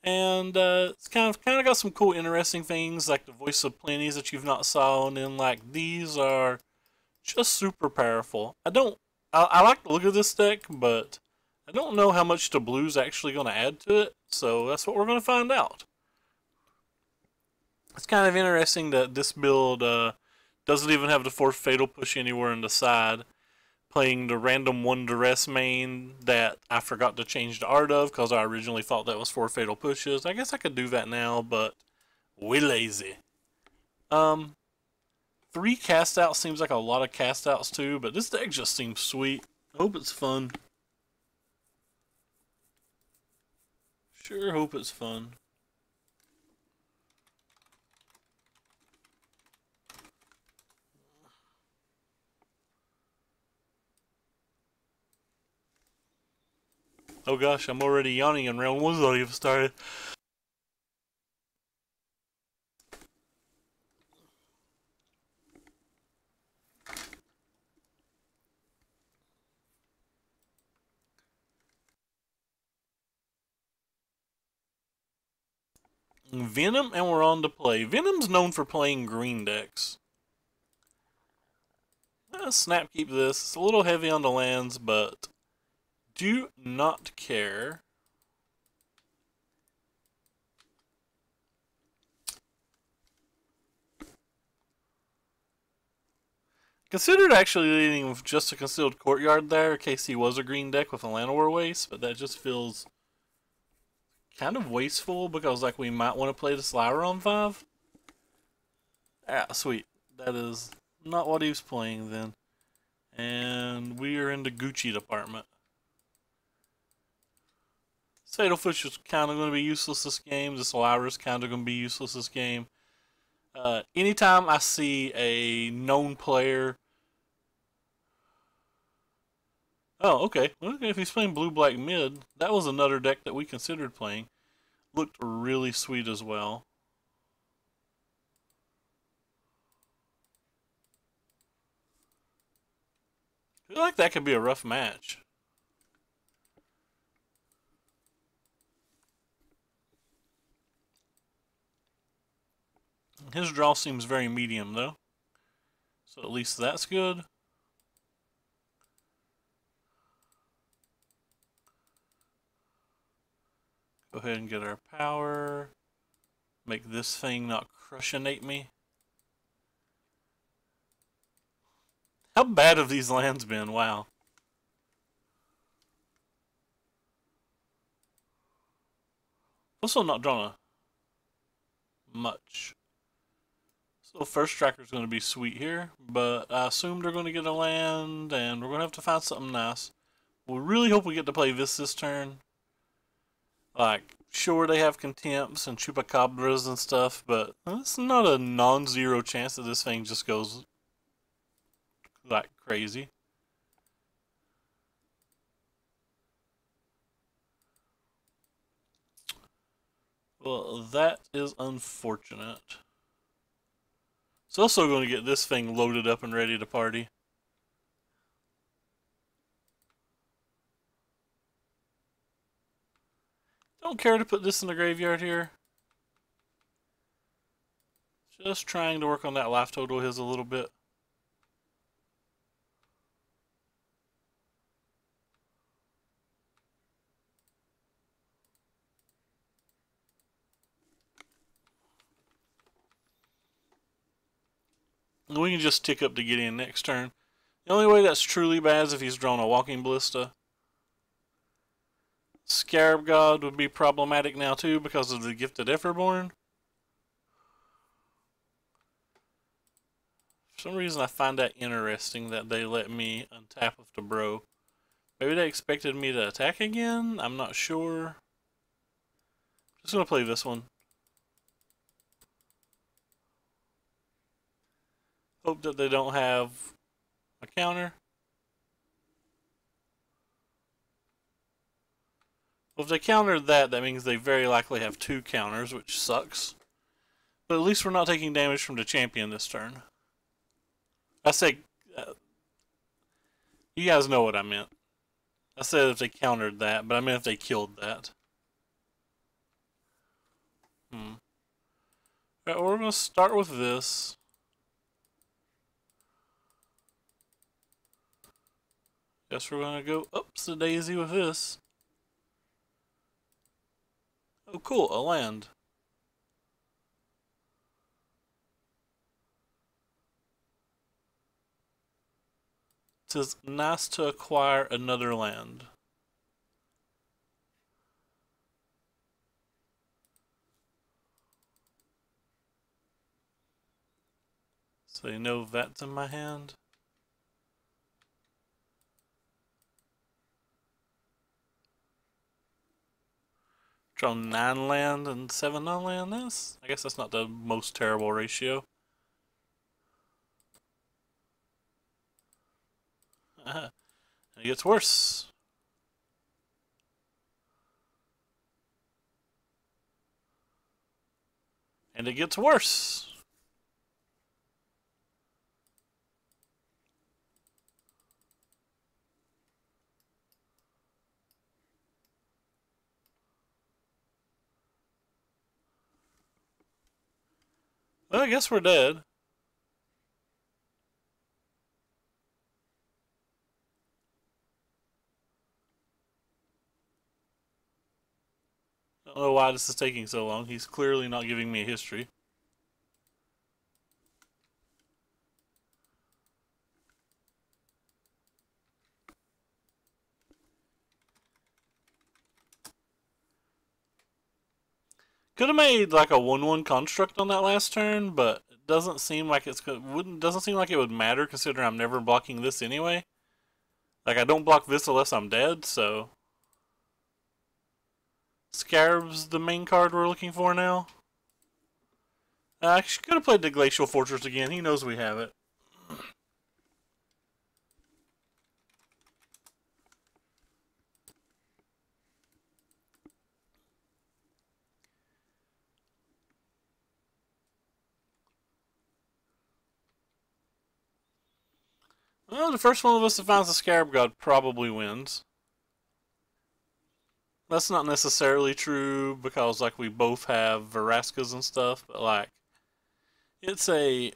And it's kind of got some cool, interesting things like the Voice of Plenties that you've not saw, and then like these are just super powerful. I like the look of this deck, but I don't know how much the blue's actually going to add to it, so that's what we're going to find out. It's kind of interesting that this build doesn't even have the fourth Fatal Push anywhere in the side, playing the random one duress main that I forgot to change the art of because I originally thought that was 4 Fatal Pushes. I guess I could do that now, but we lazy. Um, 3 cast outs seems like a lot of cast outs too, but this deck just seems sweet. I hope it's fun. Sure hope it's fun. Oh gosh, I'm already yawning and round one's not even started. Venom, and we're on to play. Venom's known for playing green decks. Snap keep this. It's a little heavy on the lands, but do not care. Considered actually leading with just a Concealed Courtyard there in case he was a green deck with a Llanowar Waste, but that just feels kind of wasteful because like we might want to play the Slayer on 5. Ah, sweet. That is not what he was playing then. And we are in the Gucci department. Fatal Push is kind of going to be useless this game. This Lyra is kind of going to be useless this game. Anytime I see a known player. Oh, okay. Well, if he's playing blue-black mid, that was another deck that we considered playing. Looked really sweet as well. I feel like that could be a rough match. His draw seems very medium, though. So at least that's good. Go ahead and get our power. Make this thing not crushionate me. How bad have these lands been? Wow. Also not drawn much. So first striker is going to be sweet here, but I assume they're going to get a land, and we're going to have to find something nice. We really hope we get to play this turn. Like, sure they have Contempts and Chupacabras and stuff, but it's not a non-zero chance that this thing just goes like crazy. Well, that is unfortunate. It's also going to get this thing loaded up and ready to party. Don't care to put this in the graveyard here. Just trying to work on that life total of his a little bit. And we can just tick up to get in next turn. The only way that's truly bad is if he's drawn a Walking Ballista. Scarab God would be problematic now too because of the Gifted Everborn. For some reason I find that interesting that they let me untap with the bro. Maybe they expected me to attack again? I'm not sure. Just gonna play this one. Hope that they don't have a counter. Well, if they counter that, that means they very likely have 2 counters, which sucks. But at least we're not taking damage from the champion this turn. I say, you guys know what I meant. I said if they countered that, but I meant if they killed that. Okay, we're gonna start with this. Guess we're gonna go ups the daisy with this. Oh, cool, a land. It says nice to acquire another land. So you know that's in my hand. Draw 9 land and 7 non-land this? I guess that's not the most terrible ratio. It gets worse. And it gets worse. Well, I guess we're dead. I don't know why this is taking so long. He's clearly not giving me a history. Could have made like a 1/1 construct on that last turn, but it doesn't seem like doesn't seem like it would matter considering I'm never blocking this anyway. Like I don't block this unless I'm dead, so Scarab's the main card we're looking for now. I could have played the Glacial Fortress again. He knows we have it. Well, the first one of us that finds the Scarab God probably wins. That's not necessarily true because like we both have Verascas and stuff, but like it's a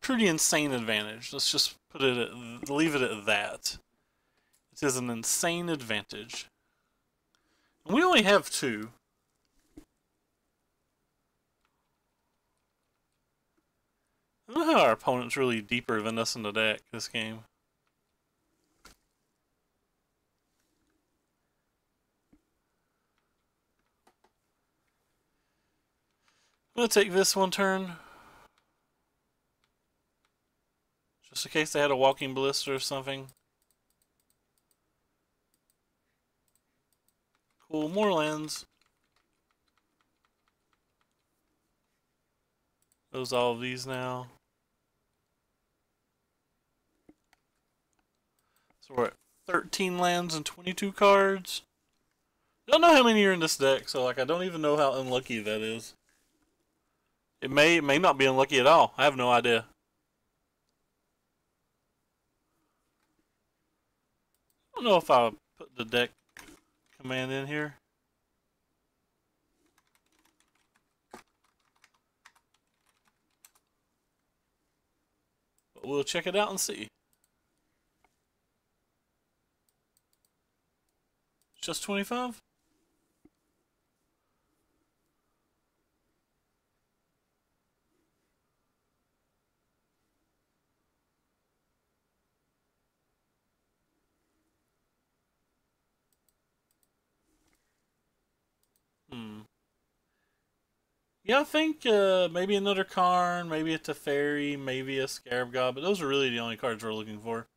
pretty insane advantage. Let's just leave it at that. It is an insane advantage. And we only have 2. I don't know how our opponent's really deeper than us in the deck this game. I'm gonna take this one turn. Just in case they had a walking ballista or something. Cool, more lands. Those all of these now. So we're at 13 lands and 22 cards. Don't know how many are in this deck, so like I don't even know how unlucky that is. It may not be unlucky at all. I have no idea. I don't know if I'll put the deck command in here. But we'll check it out and see. Just 25? Yeah, I think maybe another Karn, maybe a Teferi, maybe a Scarab God, but those are really the only cards we're looking for.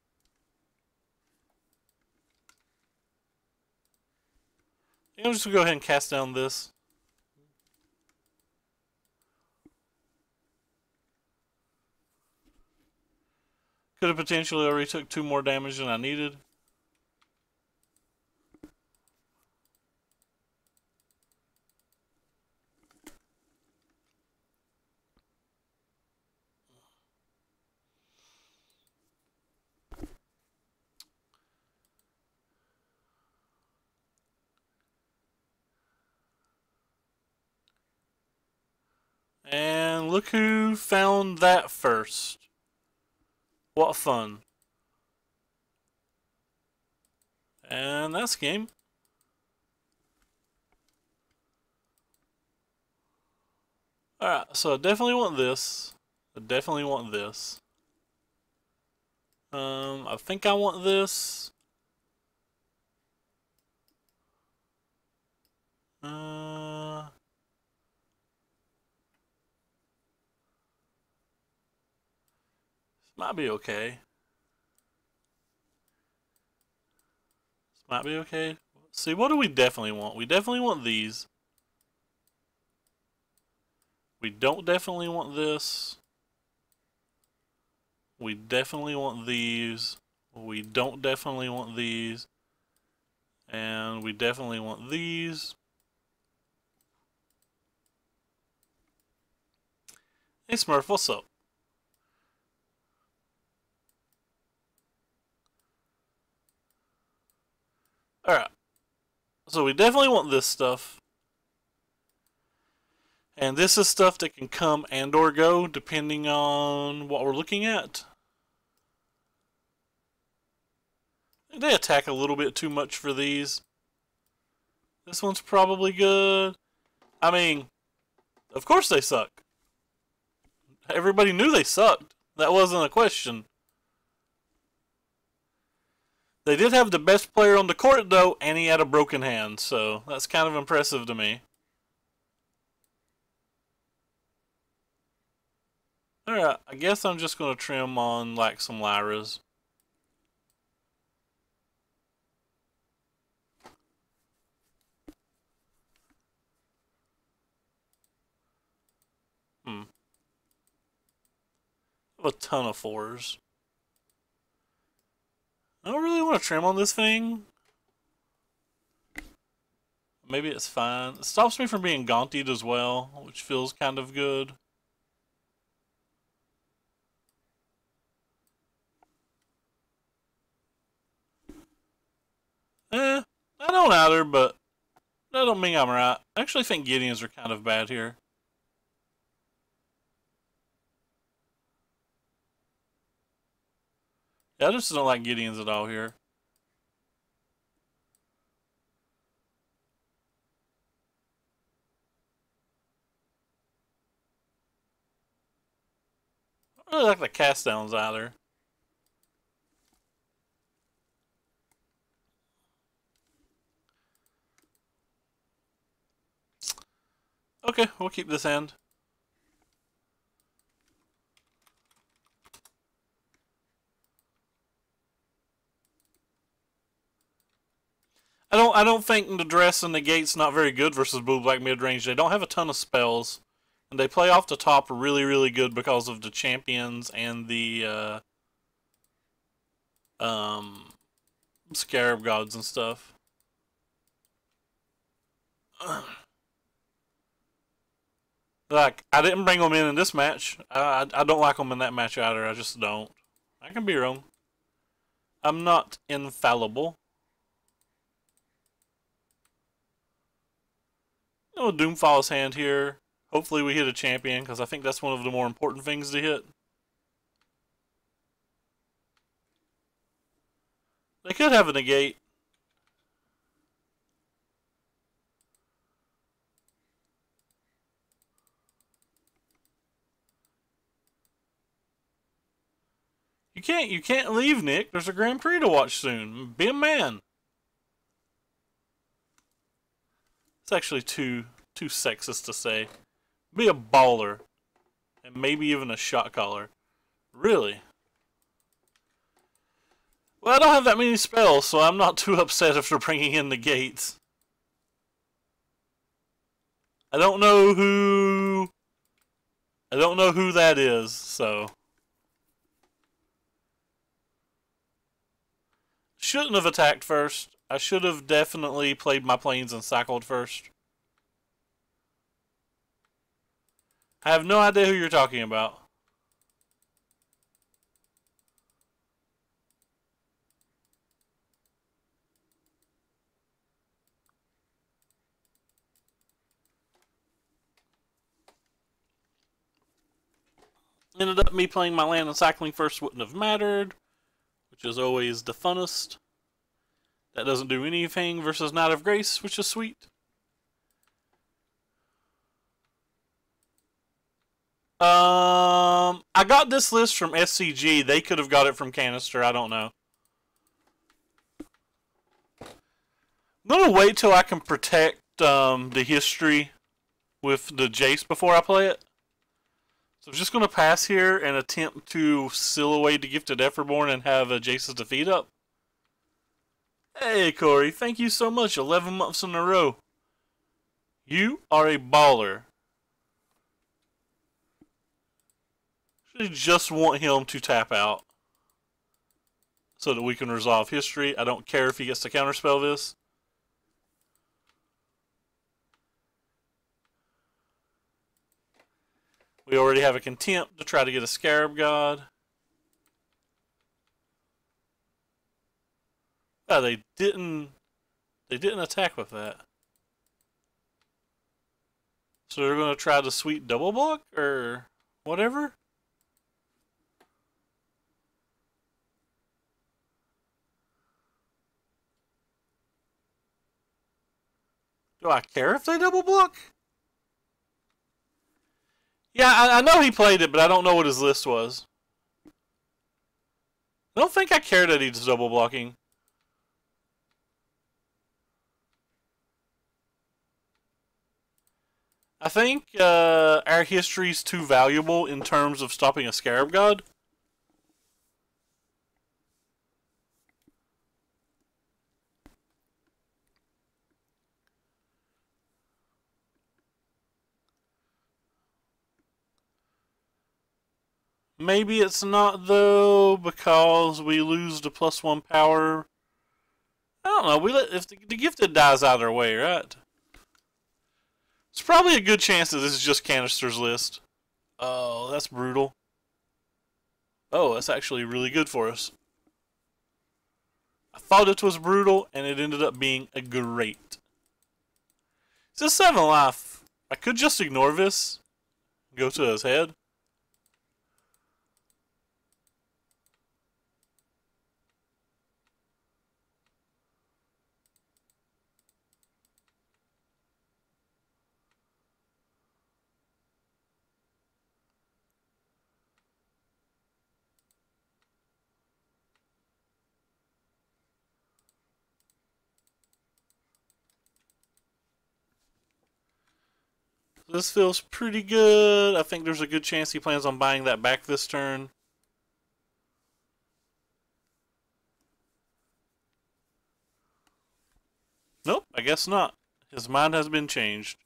I'm just going to go ahead and cast down this. Could have potentially already took 2 more damage than I needed. And look who found that first. What fun. And that's game. Alright, so I definitely want this. I definitely want this. I think I want this. This might be okay. This might be okay. See, what do we definitely want? We definitely want these. We don't definitely want this. We definitely want these. We don't definitely want these. And we definitely want these. Hey Smurf, what's up? Alright. So we definitely want this stuff. And this is stuff that can come and or go depending on what we're looking at. They attack a little bit too much for these. This one's probably good. I mean, of course they suck. Everybody knew they sucked. That wasn't a question. They did have the best player on the court, though, and he had a broken hand, so that's kind of impressive to me. Alright, I guess I'm just going to trim on, like, some Lyras. I have a ton of 4s. I don't really want to trim on this thing. Maybe it's fine. It stops me from being gaunted as well, which feels kind of good. I don't either, but that don't mean I'm right. I actually think Gideons are kind of bad here. Yeah, I just don't like Gideons at all here. I don't really like the cast downs either. Okay, we'll keep this hand. I don't think the dress and the gate's not very good versus blue black mid range. They don't have a ton of spells, and they play off the top really really good because of the champions and the scarab gods and stuff. Like, I didn't bring them in this match. I don't like them in that match either. I just don't. I can be wrong. I'm not infallible. Oh, Doomfall's hand here. Hopefully we hit a champion, because I think that's one of the more important things to hit. They could have a negate. You can't leave, Nick. There's a Grand Prix to watch soon. Be a man. It's actually too sexist to say. Be a baller. And maybe even a shot caller. Really? Well, I don't have that many spells, so I'm not too upset if they're bringing in the gates. I don't know who that is, so. Shouldn't have attacked first. I should have definitely played my planes and cycled first. I have no idea who you're talking about. Ended up me playing my land and cycling first wouldn't have mattered, which is always the funnest. That doesn't do anything versus Knight of Grace, which is sweet. I got this list from SCG. They could have got it from Canister. I don't know. I'm gonna wait till I can protect the history with the Jace before I play it. So I'm just gonna pass here and attempt to seal away the Gifted Everborn and have Jace's defeat up. Hey Corey, thank you so much. 11 months in a row. You are a baller. Should just want him to tap out so that we can resolve history. I don't care if he gets to counterspell this. We already have a contempt to try to get a Scarab God. Oh, they didn't attack with that. So they're going to try the sweet double block or whatever. Do I care if they double block? Yeah, I know he played it, but I don't know what his list was. I don't think I care that he's double blocking. I think our history is too valuable in terms of stopping a Scarab God. Maybe it's not, though, because we lose the +1 power. I don't know. If the Gifted dies either way, right? It's probably a good chance that this is just Canister's list. Oh, that's brutal. Oh, that's actually really good for us. I thought it was brutal, and it ended up being a great. It's a 7 life. I could just ignore this. Go to his head. This feels pretty good. I think there's a good chance he plans on buying that back this turn. Nope, I guess not. His mind has been changed.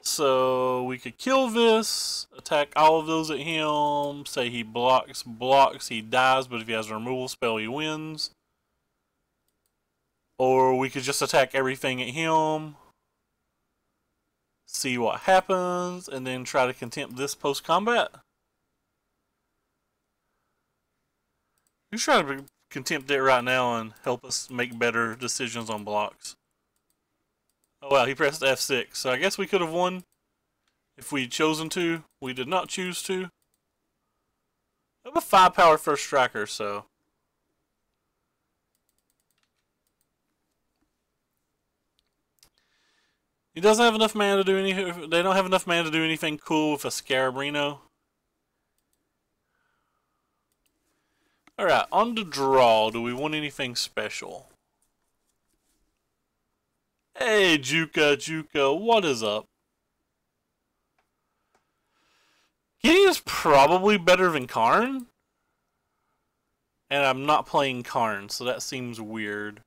So we could kill this, attack all of those at him, say he blocks, he dies, but if he has a removal spell, he wins. Or we could just attack everything at him, see what happens, and then try to contempt this post-combat. You try to contempt it right now and help us make better decisions on blocks. Oh wow, he pressed F6, so I guess we could have won if we'd chosen to. We did not choose to. I have a 5 power first striker, so. He doesn't have enough mana to do anything. They don't have enough mana to do anything cool with a Scarabrino. Alright, on the draw, do we want anything special? Hey, Juka, what is up? Gideon is probably better than Karn. And I'm not playing Karn, so that seems weird.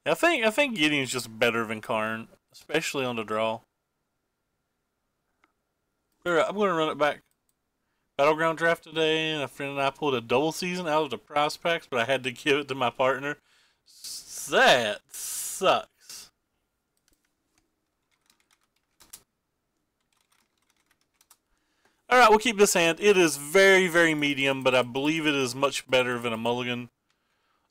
I think Gideon's just better than Karn, especially on the draw. Alright, I'm gonna run it back. Battleground draft today, and a friend and I pulled a double season out of the prize packs, but I had to give it to my partner. That sucks. Alright, we'll keep this hand. It is very, very medium, but I believe it is much better than a mulligan.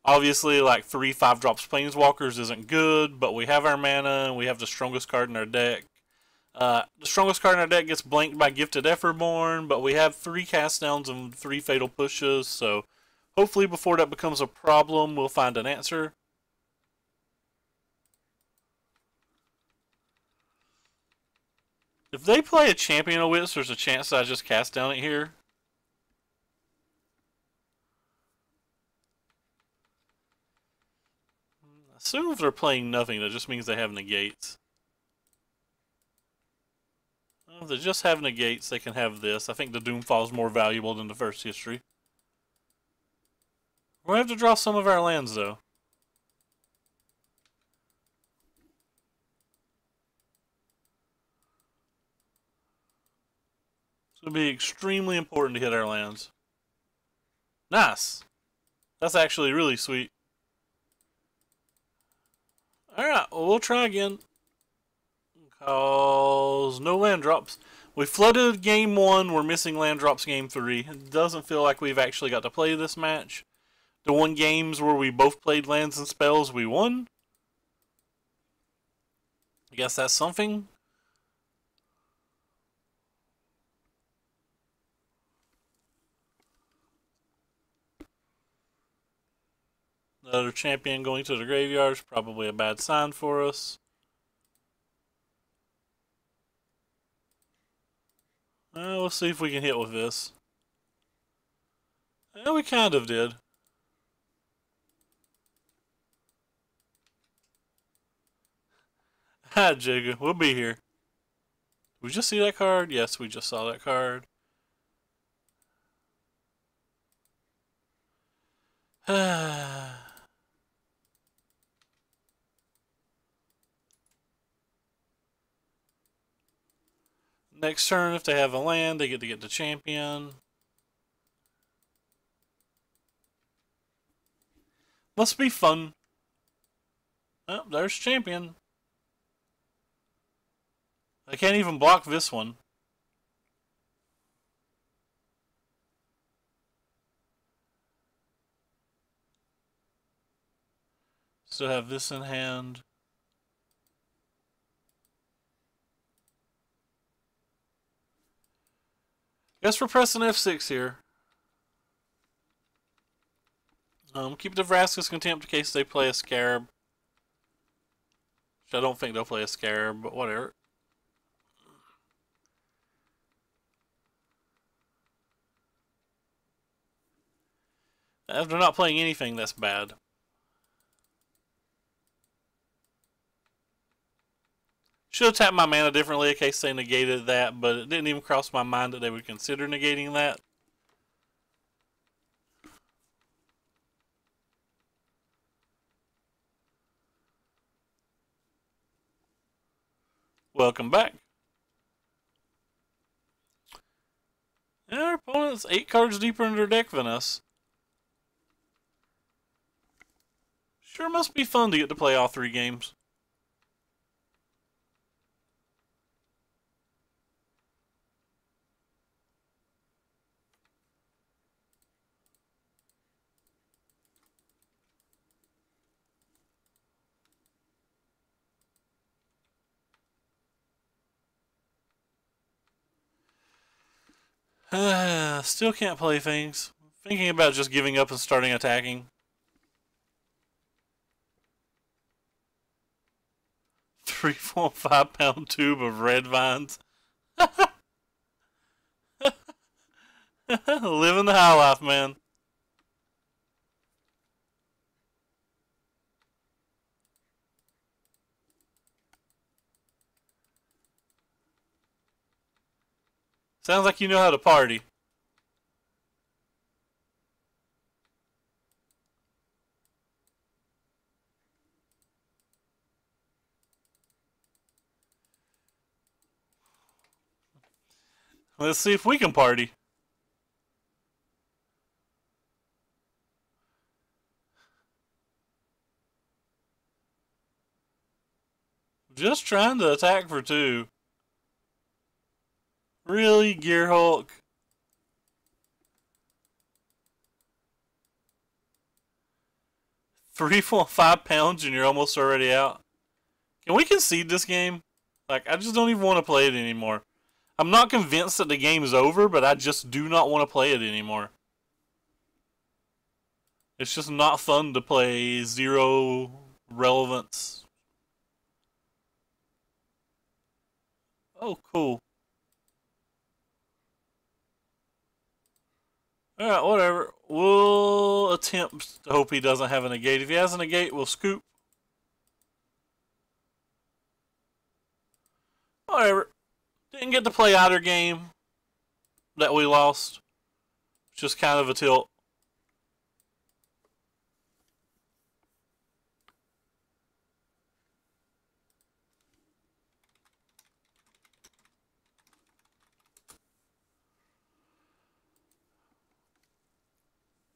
Obviously, like 3 5-drops Planeswalkers isn't good, but we have our mana, and we have the strongest card in our deck. The strongest card in our deck gets blanked by Gifted Everborn, but we have 3 cast downs and 3 fatal pushes, so hopefully before that becomes a problem, we'll find an answer. If they play a Champion of Wits, there's a chance that I just cast down it here. Assume if they're playing nothing, that just means they have negates. If they just have negates, they can have this. I think the Doomfall is more valuable than the first history. We'll have to draw some of our lands, though. It's going to be extremely important to hit our lands. Nice! That's actually really sweet. Alright, well, we'll try again. Cause no land drops. We flooded game 1, we're missing land drops game 3. It doesn't feel like we've actually got to play this match. The 1 games where we both played lands and spells, we won. I guess that's something. Another champion going to the graveyard is probably a bad sign for us. We'll see if we can hit with this. We kind of did. Hi, Jigga. We'll be here. Did we just see that card? Yes, we just saw that card. Next turn, if they have a land, they get to get the champion. Must be fun. Oh, there's champion. I can't even block this one. Still have this in hand. Guess we're pressing F6 here. Keep the Vraska's Contempt in case they play a Scarab. Which I don't think they'll play a Scarab, but whatever. If they're not playing anything, that's bad. Should have tapped my mana differently in case they negated that, but it didn't even cross my mind that they would consider negating that. Welcome back. And our opponent's 8 cards deeper in their deck than us. Sure must be fun to get to play all 3 games. Still can't play things. Thinking about just giving up and starting attacking. 3.5 pound tube of red vines. Living the high life, man. Sounds like you know how to party. Let's see if we can party. Just trying to attack for 2. Really, Gear Hulk? £3.5 and you're almost already out. Can we concede this game? Like, I just don't even want to play it anymore. I'm not convinced that the game is over, but I just do not want to play it anymore. It's just not fun to play zero relevance. Oh, cool. Alright, whatever. We'll attempt to hope he doesn't have a negate. If he has a negate, we'll scoop. Whatever. Didn't get to play either game that we lost. Just kind of a tilt.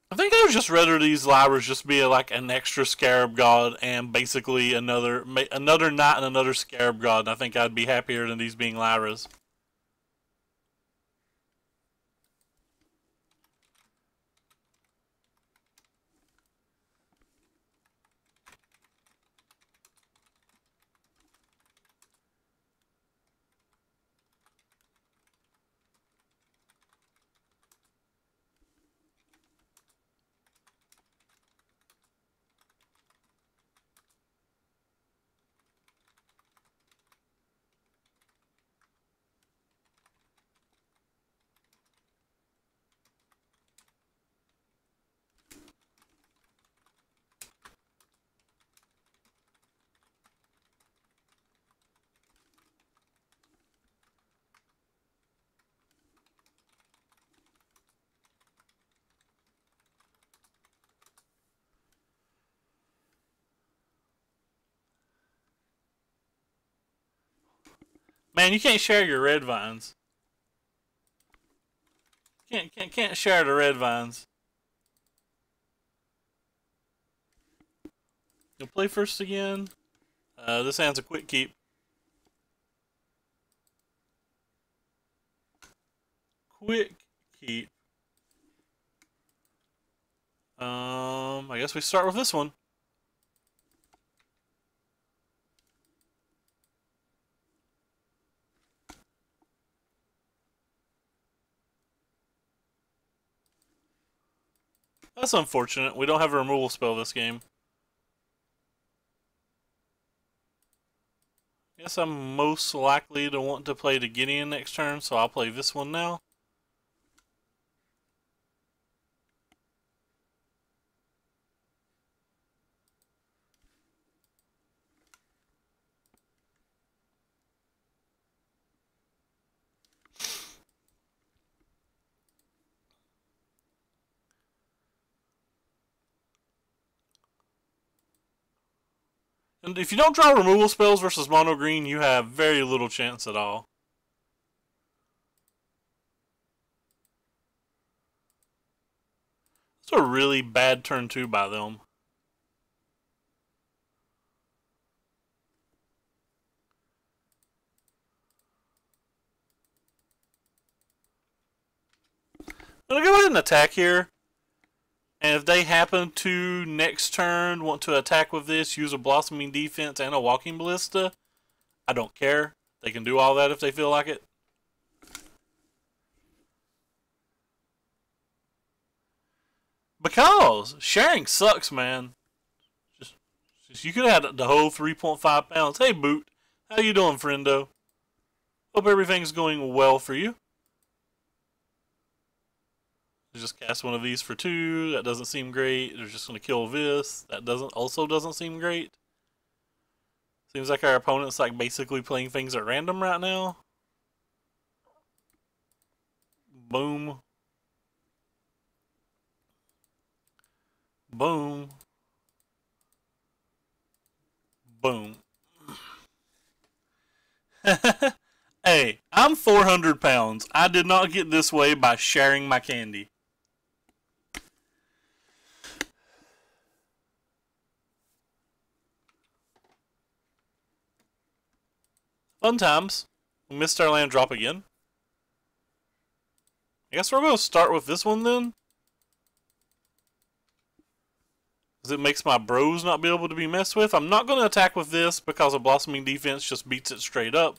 I think I would just rather these Lyras just be like an extra Scarab God and basically another knight and another Scarab God. And I think I'd be happier than these being Lyras. Man, you can't share your red vines. Can't share the red vines. You'll play first again. This hand's a quick keep. Quick keep. I guess we start with this one. That's unfortunate. We don't have a removal spell this game. Guess I'm most likely to want to play the Gideon next turn, so I'll play this one now. And if you don't draw removal spells versus mono green, you have very little chance at all. It's a really bad turn 2 by them. I'm going to go ahead and attack here. And if they happen to, next turn, want to attack with this, use a Blossoming Defense and a Walking Ballista, I don't care. They can do all that if they feel like it. Because sharing sucks, man. Just you could have had the whole 3.5 pounds. Hey, Boot. How you doing, friendo? Hope everything's going well for you. Just cast one of these for 2. That doesn't seem great. They're just going to kill this. That also doesn't seem great. Seems like our opponent's like basically playing things at random right now. Boom. Boom. Boom. Hey, I'm 400 pounds. I did not get this way by sharing my candy. Fun times. We missed our land drop again. I guess we're going to start with this one then. Because it makes my bros not be able to be messed with. I'm not going to attack with this because a Blossoming Defense just beats it straight up.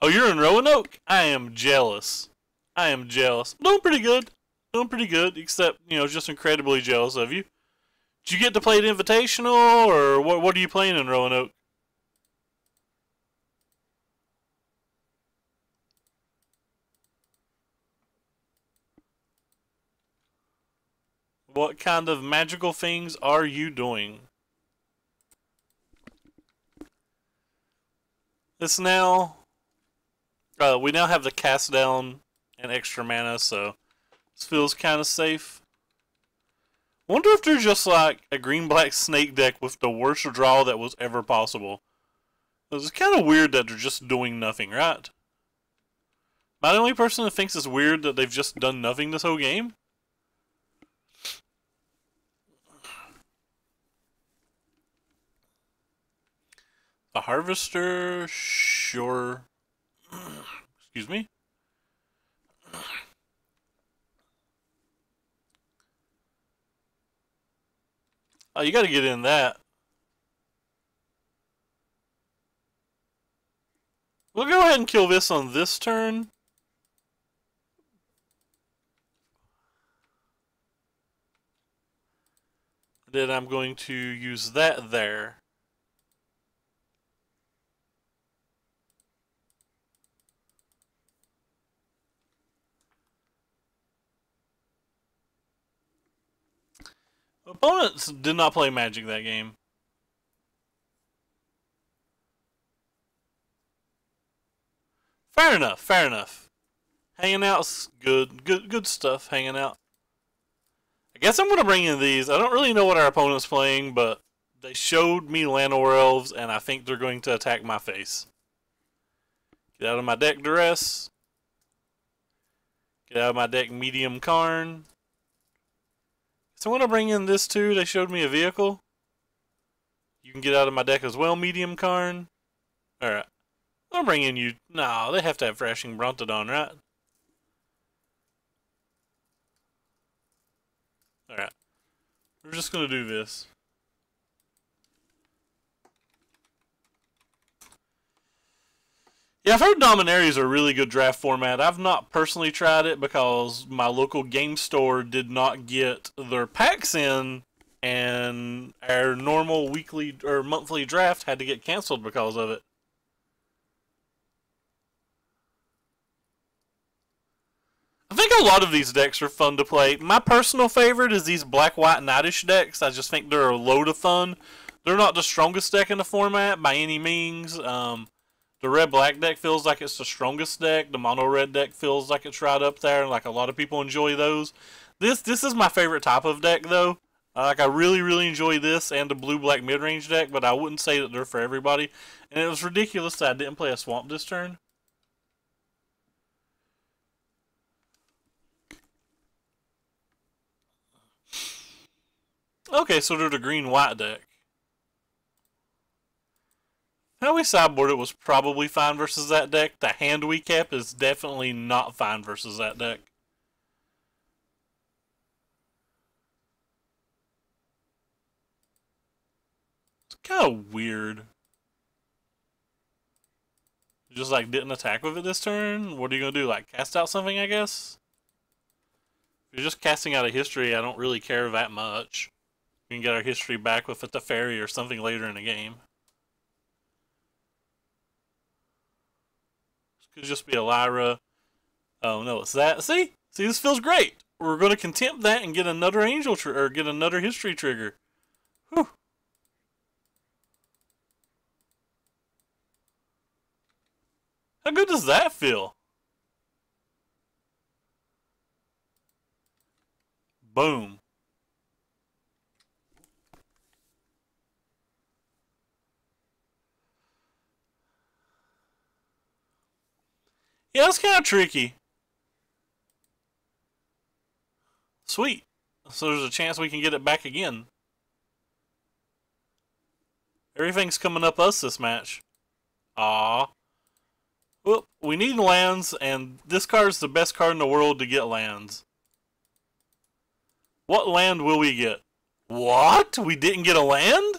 Oh, you're in Roanoke? I am jealous. I am jealous. Doing pretty good. Doing pretty good, except, you know, just incredibly jealous of you. Did you get to play the Invitational, or what are you playing in Roanoke? What kind of magical things are you doing? It's now... we now have the cast down and extra mana, so this feels kind of safe. Wonder if they're just like a green-black snake deck with the worst draw that was ever possible. It's kind of weird that they're just doing nothing, right? Am I the only person that thinks it's weird that they've just done nothing this whole game? A Harvester? Sure. Excuse me? Oh, you gotta get in that. We'll go ahead and kill this on this turn. Then I'm going to use that there. Opponents did not play Magic that game. Fair enough, fair enough. Hanging out's good. Good stuff, hanging out. I guess I'm going to bring in these. I don't really know what our opponent's playing, but they showed me Llanowar Elves, and I think they're going to attack my face. Get out of my deck, Duress. Get out of my deck, Medium Karn. So I want to bring in this too. They showed me a vehicle. You can get out of my deck as well, Medium Karn. Alright. I'll bring in you. No, they have to have Thrashing Brontodon, right? Alright. We're just going to do this. Yeah, I've heard Dominaria is a really good draft format. I've not personally tried it because my local game store did not get their packs in, and our normal weekly or monthly draft had to get canceled because of it. I think a lot of these decks are fun to play. My personal favorite is these black-white Knightish decks. I just think they're a load of fun. They're not the strongest deck in the format by any means. The red-black deck feels like it's the strongest deck. The mono-red deck feels like it's right up there, and like a lot of people enjoy those. This is my favorite type of deck, though. Like, I really enjoy this and the blue-black mid-range deck, but I wouldn't say that they're for everybody. And it was ridiculous that I didn't play a Swamp this turn. Okay, so they're the green-white deck. How we sideboard it was probably fine versus that deck. The hand we kept is definitely not fine versus that deck. It's kind of weird. Just like didn't attack with it this turn? What are you going to do? Like cast out something, I guess? If you're just casting out a history, I don't really care that much. We can get our history back with a Teferi or something later in the game. This could just be a Lyra. Oh no, it's that. See, this feels great. We're going to contempt that and get another angel or get another history trigger. Whew. How good does that feel? Boom. Yeah, that's kind of tricky. Sweet. So there's a chance we can get it back again. Everything's coming up us this match. Aw. Well, we need lands, and this card's the best card in the world to get lands. What land will we get? What? We didn't get a land?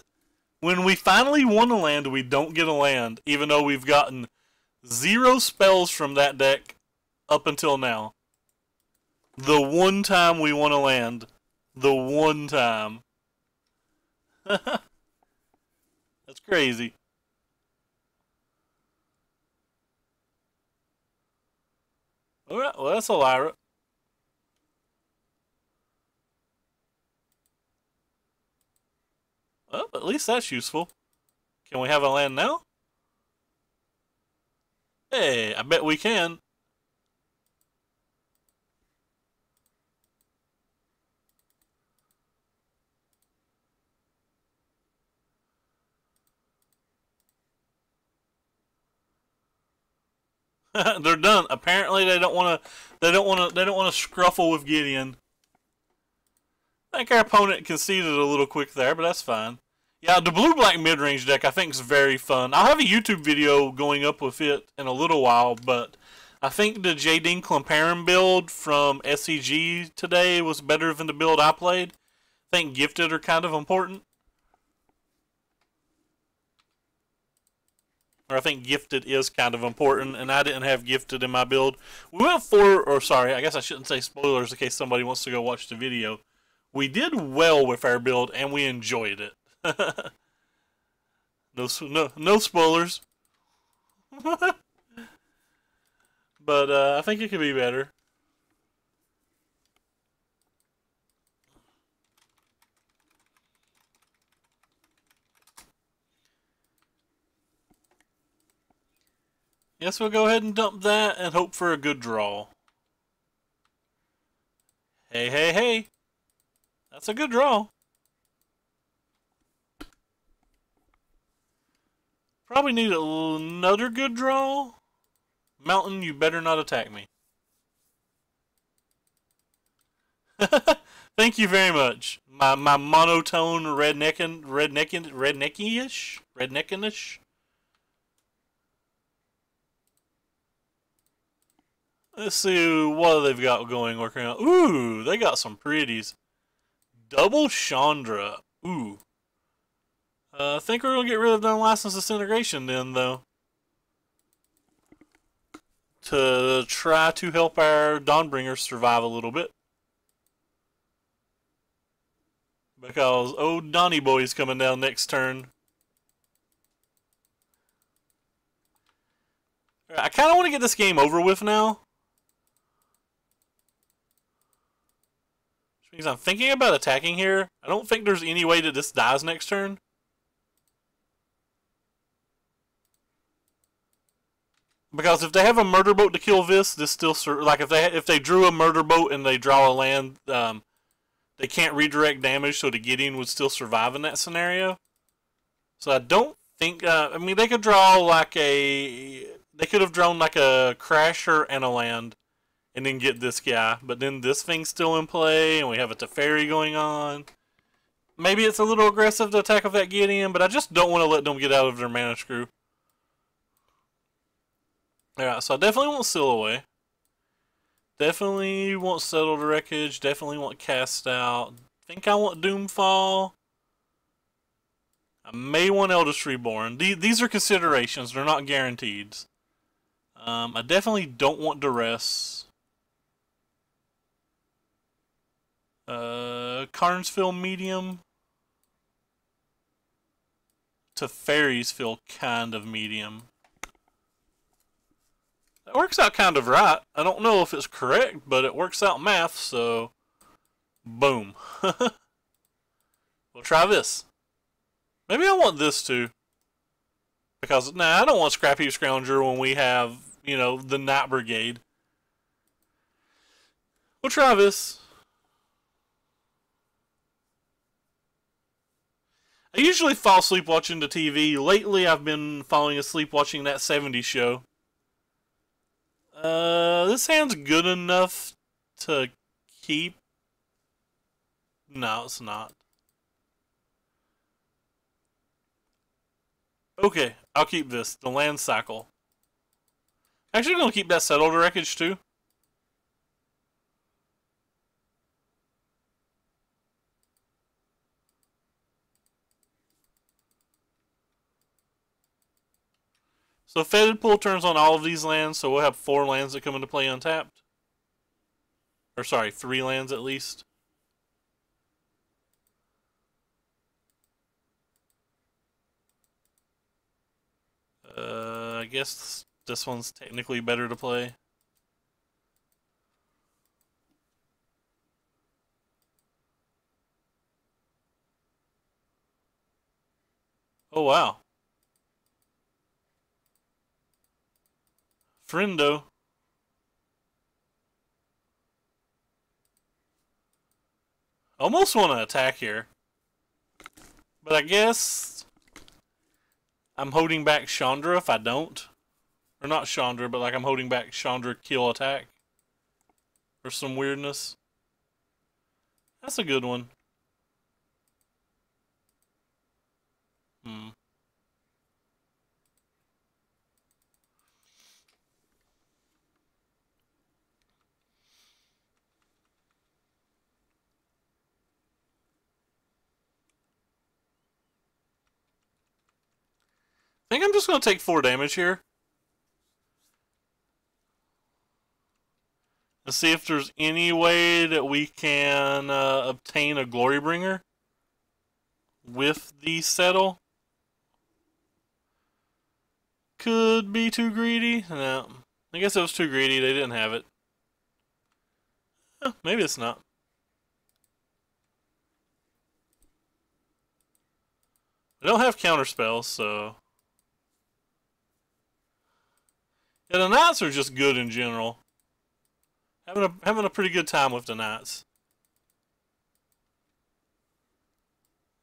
When we finally won a land, we don't get a land, even though we've gotten 0 spells from that deck up until now. The one time we won a land. The one time. That's crazy. Alright, well that's a Lyra. Well, at least that's useful. Can we have a land now? Hey, I bet we can. They're done. Apparently they don't want to scruffle with Gideon. I think our opponent conceded a little quick there, but that's fine. Yeah, the blue-black mid-range deck I think is very fun. I'll have a YouTube video going up with it in a little while, but I think the Jaden Clemparin build from SCG today was better than the build I played. I think gifted are kind of important. Or I think gifted is kind of important, and I didn't have gifted in my build. We went sorry, I guess I shouldn't say spoilers in case somebody wants to go watch the video. We did well with our build, and we enjoyed it. No spoilers. But I think it could be better. Guess we'll go ahead and dump that and hope for a good draw. Hey, hey, hey. That's a good draw. Probably need another good draw. Mountain, you better not attack me. Thank you very much. My monotone rednecking-ish. Let's see what they've got going working out. Ooh, they got some pretties. Double Chandra. Ooh. I think we're going to get rid of the Unlicensed Disintegration then, though. To try to help our Dawnbringers survive a little bit. Because old Donnie Boy's coming down next turn. I kind of want to get this game over with now. Which means I'm thinking about attacking here. I don't think there's any way that this dies next turn. Because if they have a murder boat to kill this still like if they drew a murder boat and they draw a land, they can't redirect damage, so the Gideon would still survive in that scenario. So I don't think. I mean, they could draw like they could have drawn like a Crasher and a land, and then get this guy. But then this thing's still in play, and we have a Teferi going on. Maybe it's a little aggressive to attack with that Gideon, but I just don't want to let them get out of their mana screw. Alright, so I definitely want Seal Away. Definitely want Settle the Wreckage. Definitely want Cast Out. Think I want Doomfall. I may want Eldest Reborn. These are considerations. They're not guaranteed. I definitely don't want Duress. Carnsville Medium. Teferi's feel kind of medium. That works out kind of right. I don't know if it's correct, but it works out math, so boom. We'll try this. Maybe I want this too. Because, I don't want Scrap Heap Scrounger when we have, the Night Brigade. We'll try this. I usually fall asleep watching the TV. Lately, I've been falling asleep watching that 70s show. This hand's good enough to keep. No, it's not. Okay, I'll keep this. The land cycle. Actually, I'm going to keep that settled wreckage too. So Fetid Pool turns on all of these lands, so we'll have 4 lands that come into play untapped. Or sorry, 3 lands at least. I guess this one's technically better to play. Oh wow. Friendo. Almost want to attack here. But I guess I'm holding back Chandra if I don't. Or not Chandra, but like I'm holding back Chandra kill attack. Or some weirdness. That's a good one. I think I'm just going to take 4 damage here. And see if there's any way that we can obtain a Glorybringer with the settle. Could be too greedy. No. I guess it was too greedy. They didn't have it. Maybe it's not. I don't have counter spells, so... Yeah, the knights are just good in general. Having a pretty good time with the knights.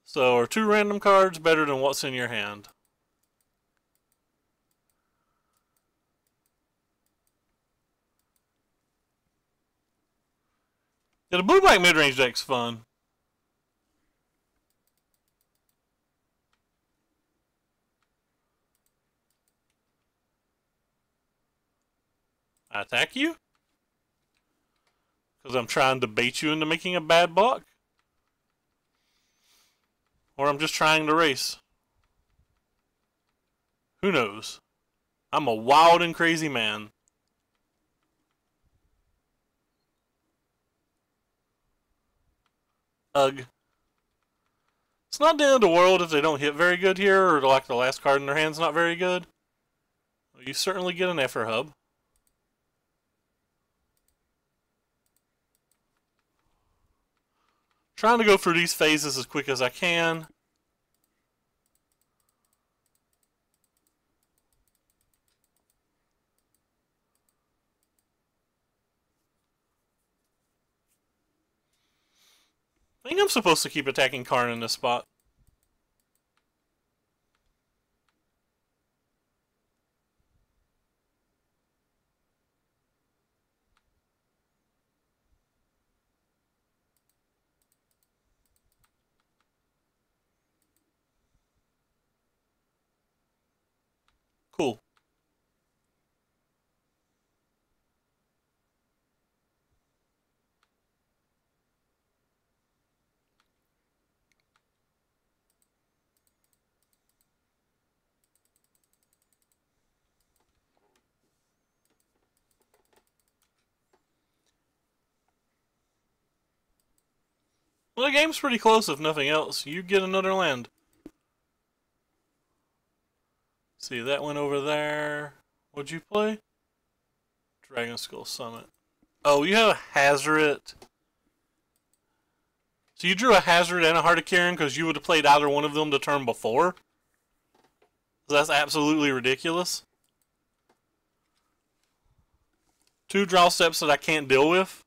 So are 2 random cards better than what's in your hand? Yeah, the blue-black mid-range deck's fun. I attack you? Because I'm trying to bait you into making a bad block? Or I'm just trying to race? Who knows? I'm a wild and crazy man. Ugh. It's not the end of the world if they don't hit very good here, or like the last card in their hand's not very good. You certainly get an Esper hub. Trying to go through these phases as quick as I can. I think I'm supposed to keep attacking Karn in this spot. Cool. Well, the game's pretty close if nothing else. You get another land. See, that went over there. What'd you play? Dragon Skull Summit. Oh, you have a Hazoret. So you drew a Hazoret and a Heart of Kieran because you would have played either one of them the turn before? That's absolutely ridiculous. 2 draw steps that I can't deal with.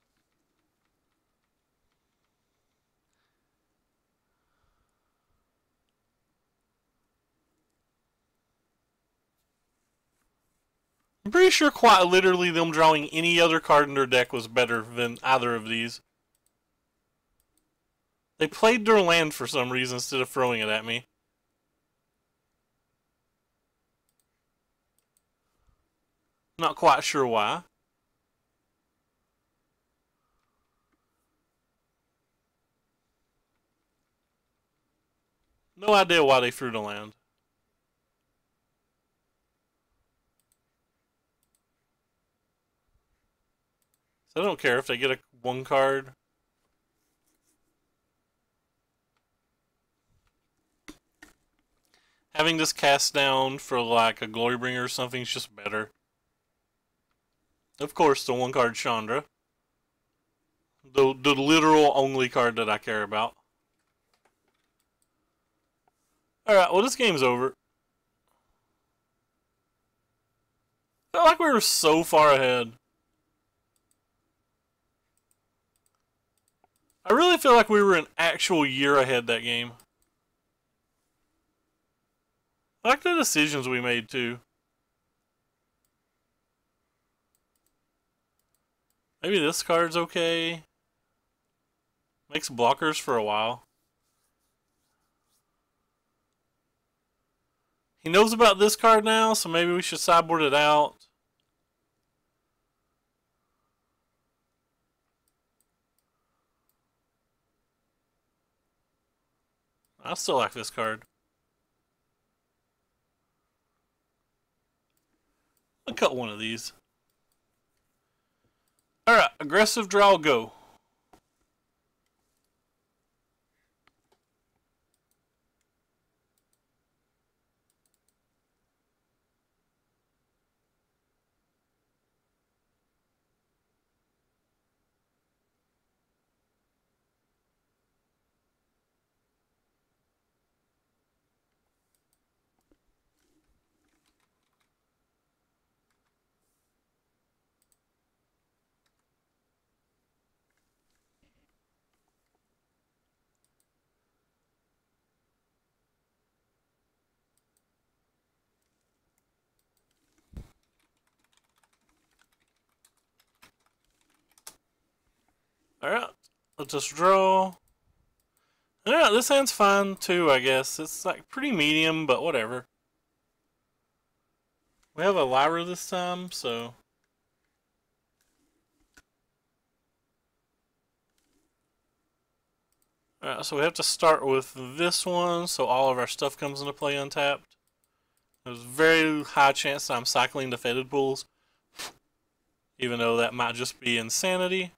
I'm pretty sure quite literally them drawing any other card in their deck was better than either of these. They played their land for some reason instead of throwing it at me. Not quite sure why. No idea why they threw the land. So I don't care if they get a 1 card. Having this cast down for like a Glorybringer or something is just better. Of course, the 1 card Chandra. The literal only card that I care about. Alright, well this game's over. I felt like we were so far ahead. I really feel like we were an actual year ahead that game. I like the decisions we made too. Maybe this card's okay. Makes blockers for a while. He knows about this card now, so maybe we should sideboard it out. I still like this card. I'll cut one of these. Alright, aggressive draw, go. Alright, let's just draw. Alright, this hand's fine too, I guess. It's like pretty medium, but whatever. We have a Lyra this time, so... Alright, so we have to start with this one, so all of our stuff comes into play untapped. There's a very high chance that I'm cycling the Fetid Pools, even though that might just be insanity.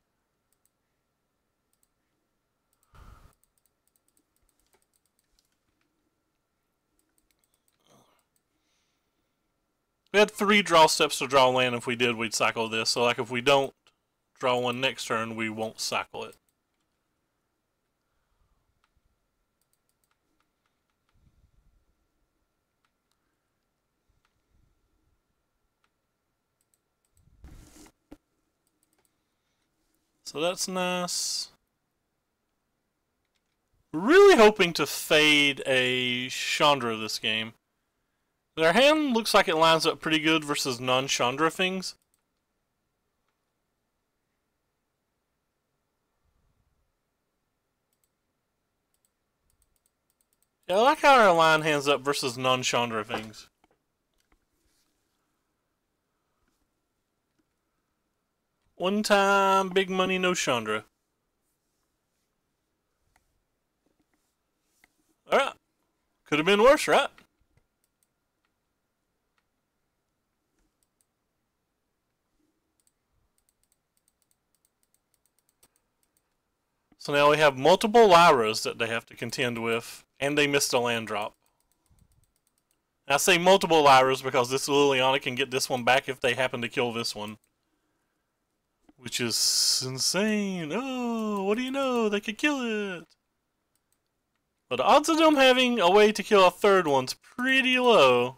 We had 3 draw steps to draw land. If we did, we'd cycle this. So like if we don't draw one next turn, we won't cycle it. So that's nice. Really hoping to fade a Chandra this game. Their hand looks like it lines up pretty good versus non-Chandra things. Yeah, I like how our line hands up versus non-Chandra things. One time, big money, no Chandra. Alright. Could have been worse, right? So now we have multiple Lyras that they have to contend with, and they missed a land drop. And I say multiple Lyras because this Liliana can get this one back if they happen to kill this one. Which is insane. Oh, what do you know? They could kill it. But the odds of them having a way to kill a third one's pretty low.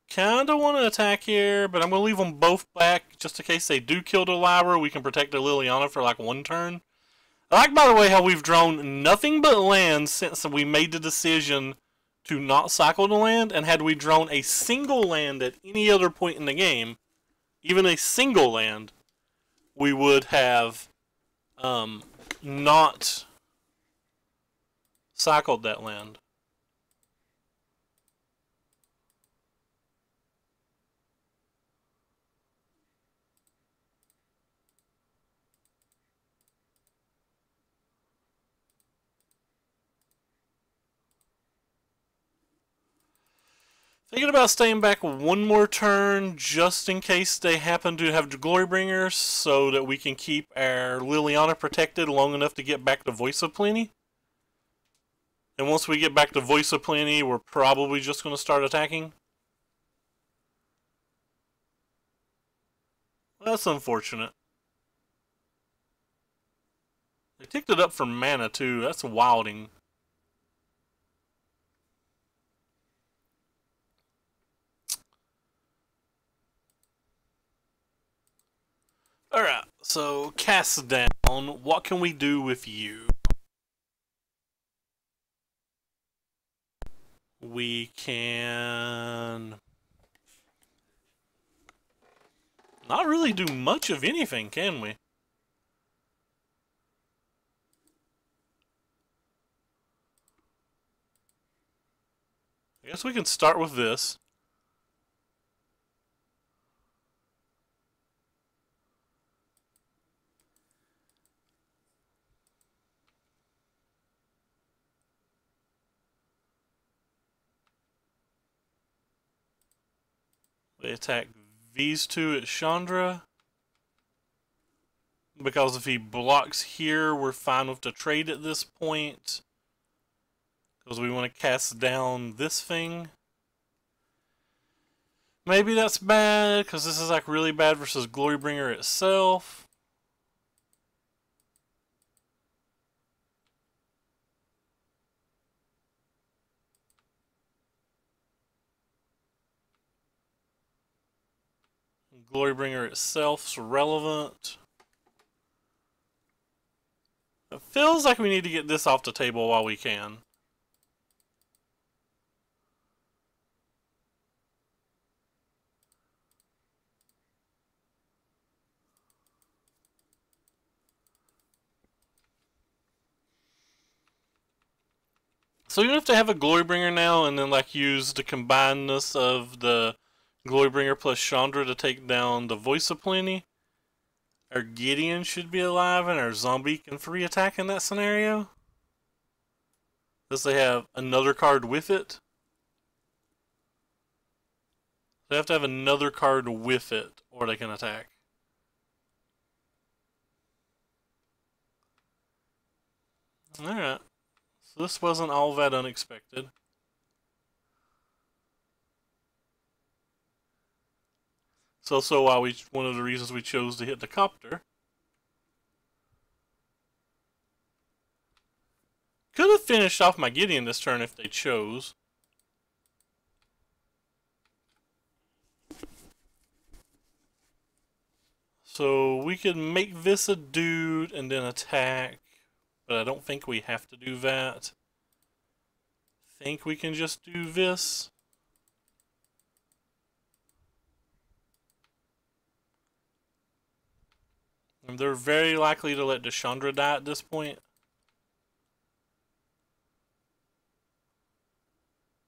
Kinda want to attack here, but I'm going to leave them both back just in case they do kill the Lyra. We can protect the Liliana for like 1 turn. I like, by the way, how we've drawn nothing but land since we made the decision to not cycle the land, and had we drawn a single land at any other point in the game, even a single land, we would have not cycled that land. Thinking about staying back one more turn just in case they happen to have Glorybringers so that we can keep our Liliana protected long enough to get back to Voice of Plenty. And once we get back to Voice of Plenty, we're probably just going to start attacking. That's unfortunate. They ticked it up for mana too. That's wilding. Alright, so cast down. What can we do with you? We can not really do much of anything, can we? I guess we can start with this. We attack these two at Chandra. Because if he blocks here, we're fine with the trade at this point. Because we want to cast down this thing. Maybe that's bad, because this is like really bad versus Glorybringer itself. Glorybringer itself's relevant. It feels like we need to get this off the table while we can. So even if they have a Glorybringer now and then like use the combinedness of the Glorybringer plus Chandra to take down the Voice of Plenty, our Gideon should be alive and our zombie can free attack in that scenario. Does they have another card with it? They have to have another card with it or they can attack. Alright. So this wasn't all that unexpected. It's also why one of the reasons we chose to hit the copter. Could have finished off my Gideon this turn if they chose. So we could make this a dude and then attack. But I don't think we have to do that. I think we can just do this. And they're very likely to let Deshandra die at this point.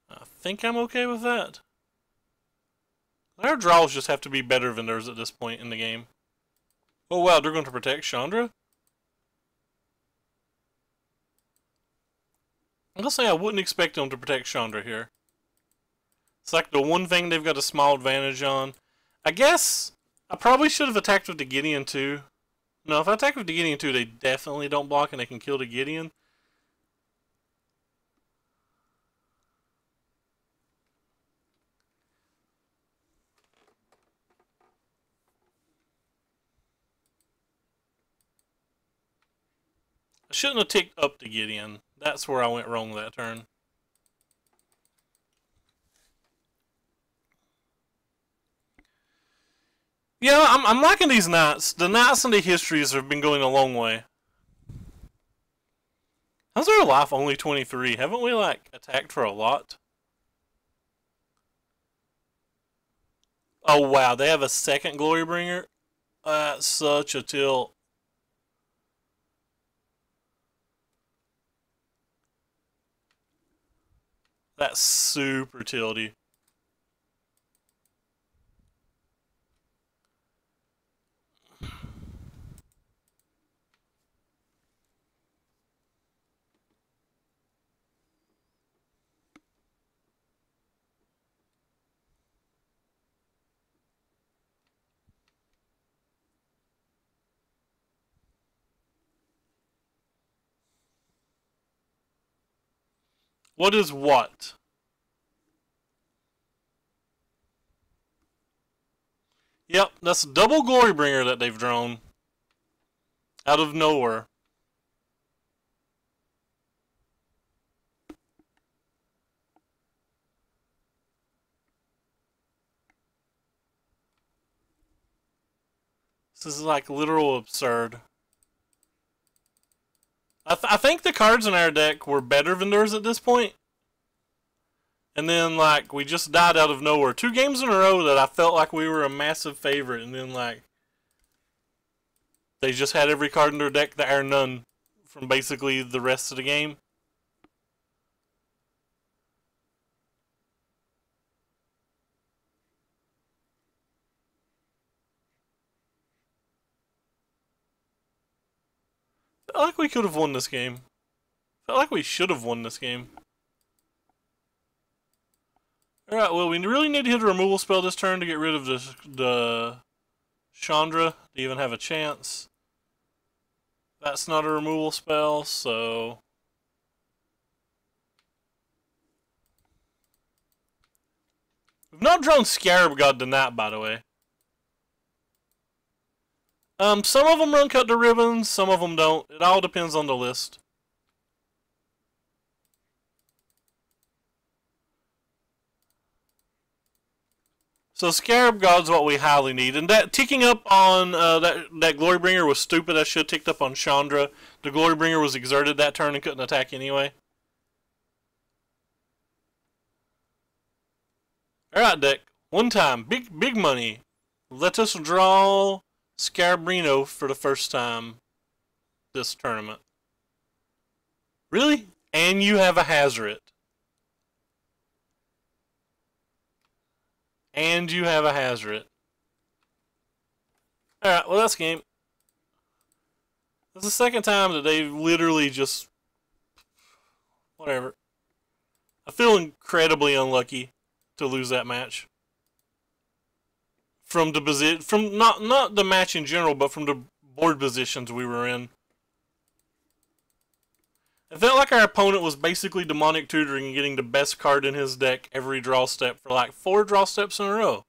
I think I'm okay with that. Their draws just have to be better than theirs at this point in the game. Oh wow, they're going to protect Chandra? I'm gonna say I wouldn't expect them to protect Chandra here. It's like the one thing they've got a small advantage on. I guess I probably should have attacked with the Gideon too. No, if I attack with the Gideon too, they definitely don't block and they can kill the Gideon. I shouldn't have ticked up the Gideon. That's where I went wrong that turn. Yeah, I'm liking these knights. The knights and the histories have been going a long way. How's our life only 23? Haven't we, like, attacked for a lot? Oh, wow. They have a second Glorybringer? That's such a tilt. That's super tilty. What is what? Yep, that's a double Glorybringer that they've drawn. Out of nowhere. This is like literal absurd. I think the cards in our deck were better than theirs at this point. And then, like, we just died out of nowhere. 2 games in a row that I felt like we were a massive favorite. And then, like, they just had every card in their deck that are none from basically the rest of the game. I felt like we could have won this game. I felt like we should have won this game. Alright, well, we really need to hit a removal spell this turn to get rid of the Chandra to even have a chance. That's not a removal spell, so... We've not drawn Scarab God tonight, by the way. Some of them run cut to ribbons, some of them don't. It all depends on the list. So Scarab God's what we highly need, and that ticking up on that Glorybringer was stupid. I should have ticked up on Chandra. The Glorybringer was exerted that turn and couldn't attack anyway. All right, deck. One time, big money. Let us draw Scarabrino for the first time this tournament. Really? And you have a Hazoret. And you have a Hazoret. Alright, well that's game. That's the second time that they've literally just... Whatever. I feel incredibly unlucky to lose that match. From the not the match in general, but from the board positions we were in. It felt like our opponent was basically demonic tutoring and getting the best card in his deck every draw step for like 4 draw steps in a row.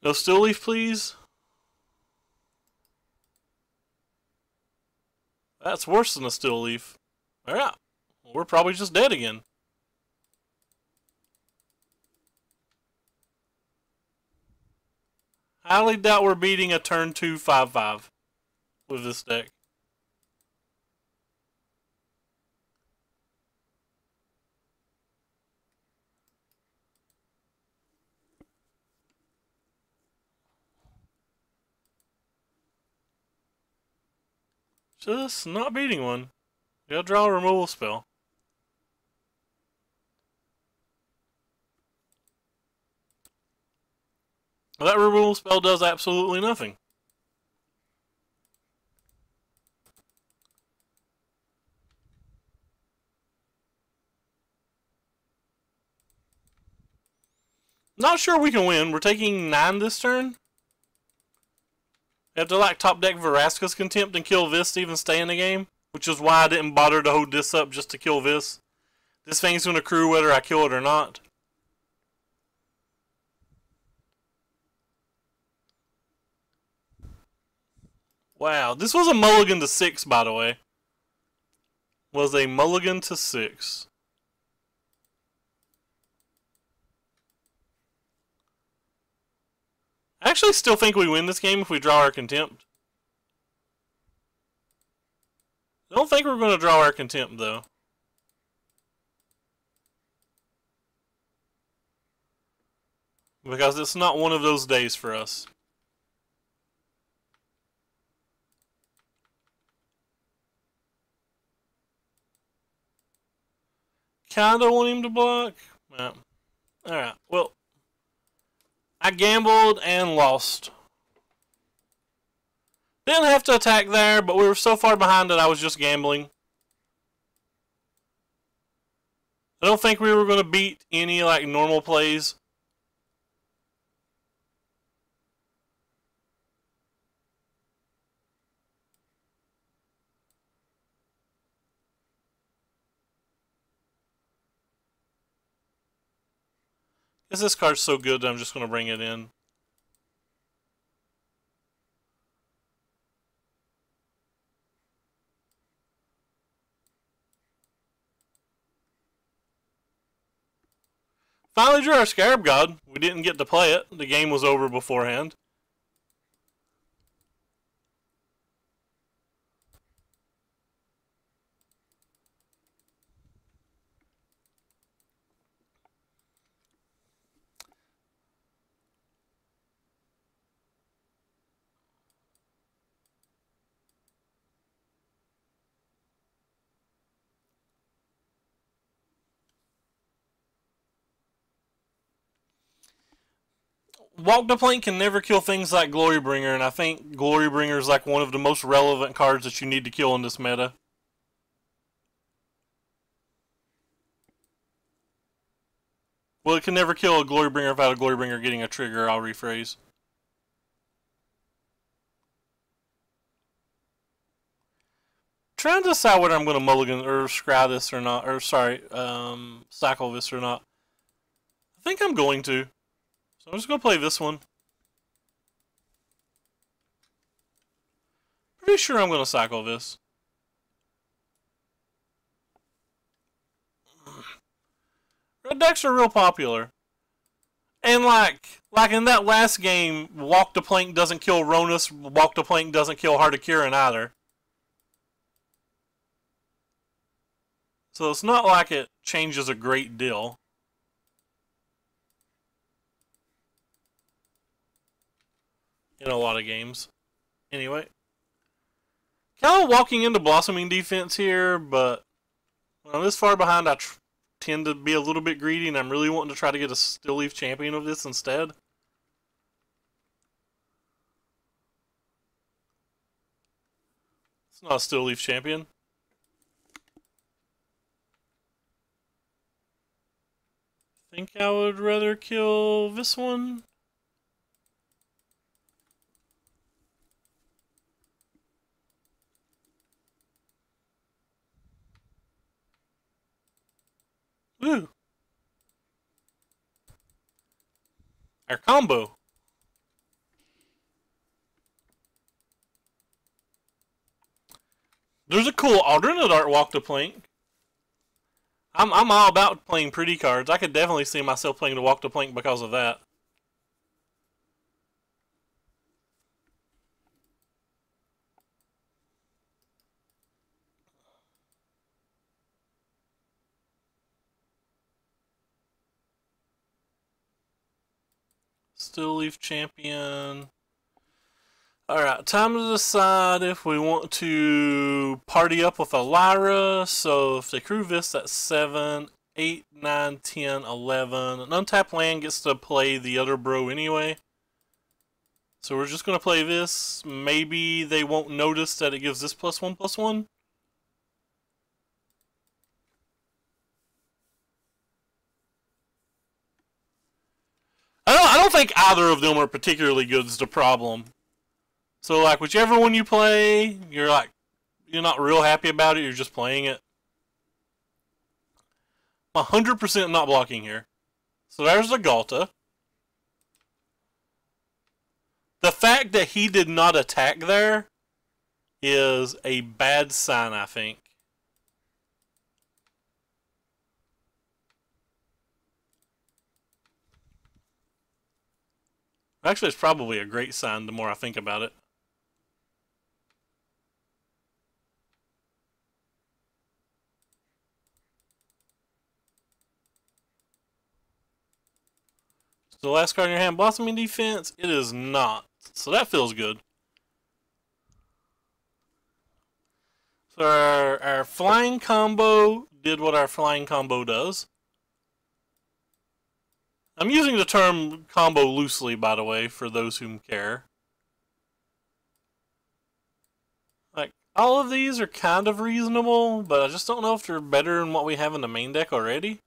No still leaf, please. That's worse than a still leaf. Alright, we're probably just dead again. Highly doubt we're beating a turn 2 5/5 with this deck. Just not beating one. Gotta draw a removal spell. Well, that removal spell does absolutely nothing. Not sure we can win. We're taking 9 this turn. We have to like top deck Vraska's Contempt and kill this to even stay in the game. Which is why I didn't bother to hold this up just to kill this. This thing's going to accrue whether I kill it or not. Wow, this was a mulligan to 6, by the way. Was a mulligan to 6. I actually still think we win this game if we draw our Contempt. I don't think we're going to draw our Contempt, though. because it's not one of those days for us. Kinda want him to block. Yeah. Alright, well, I gambled and lost. Didn't have to attack there, but we were so far behind that I was just gambling. I don't think we were going to beat any like normal plays. Guess this card's so good that I'm just going to bring it in. Finally drew our Scarab God. We didn't get to play it. The game was over beforehand. Walk the Plank can never kill things like Glorybringer, and I think Glorybringer is like one of the most relevant cards that you need to kill in this meta. Well, it can never kill a Glorybringer without a Glorybringer getting a trigger, I'll rephrase. Trying to decide whether I'm going to mulligan or scry this or not, or sorry, cycle this or not. I think I'm going to. So I'm just going to play this one. Pretty sure I'm going to cycle this. Red decks are real popular. And like in that last game, Walk the Plank doesn't kill Ronus, Walk the Plank doesn't kill Heart of Kirin either. So it's not like it changes a great deal. In a lot of games. Anyway. Kind of walking into Blossoming Defense here, but when I'm this far behind, I tend to be a little bit greedy, and I'm really wanting to try to get a Still Leaf Champion of this instead. It's not a Still Leaf Champion. I think I would rather kill this one. Ooh. Our combo. There's a cool alternate art Walk the Plank. I'm all about playing pretty cards. I could definitely see myself playing the Walk the Plank because of that. Still Leaf Champion. Alright, time to decide if we want to party up with a Lyra. So if they crew this, that's 7, 8, 9, 10, 11. An untapped land gets to play the other bro anyway. So we're just going to play this. Maybe they won't notice that it gives this +1/+1. I don't think either of them are particularly good is the problem. So like whichever one you play, you're not real happy about it, you're just playing it. 100% not blocking here. So there's the Galta. The fact that he did not attack there is a bad sign, I think. Actually, it's probably a great sign the more I think about it. The last card in your hand, Blossoming Defense? It is not. So that feels good. So our flying combo did what our flying combo does. I'm using the term combo loosely, by the way, for those who care. Like, all of these are kind of reasonable, but I just don't know if they're better than what we have in the main deck already.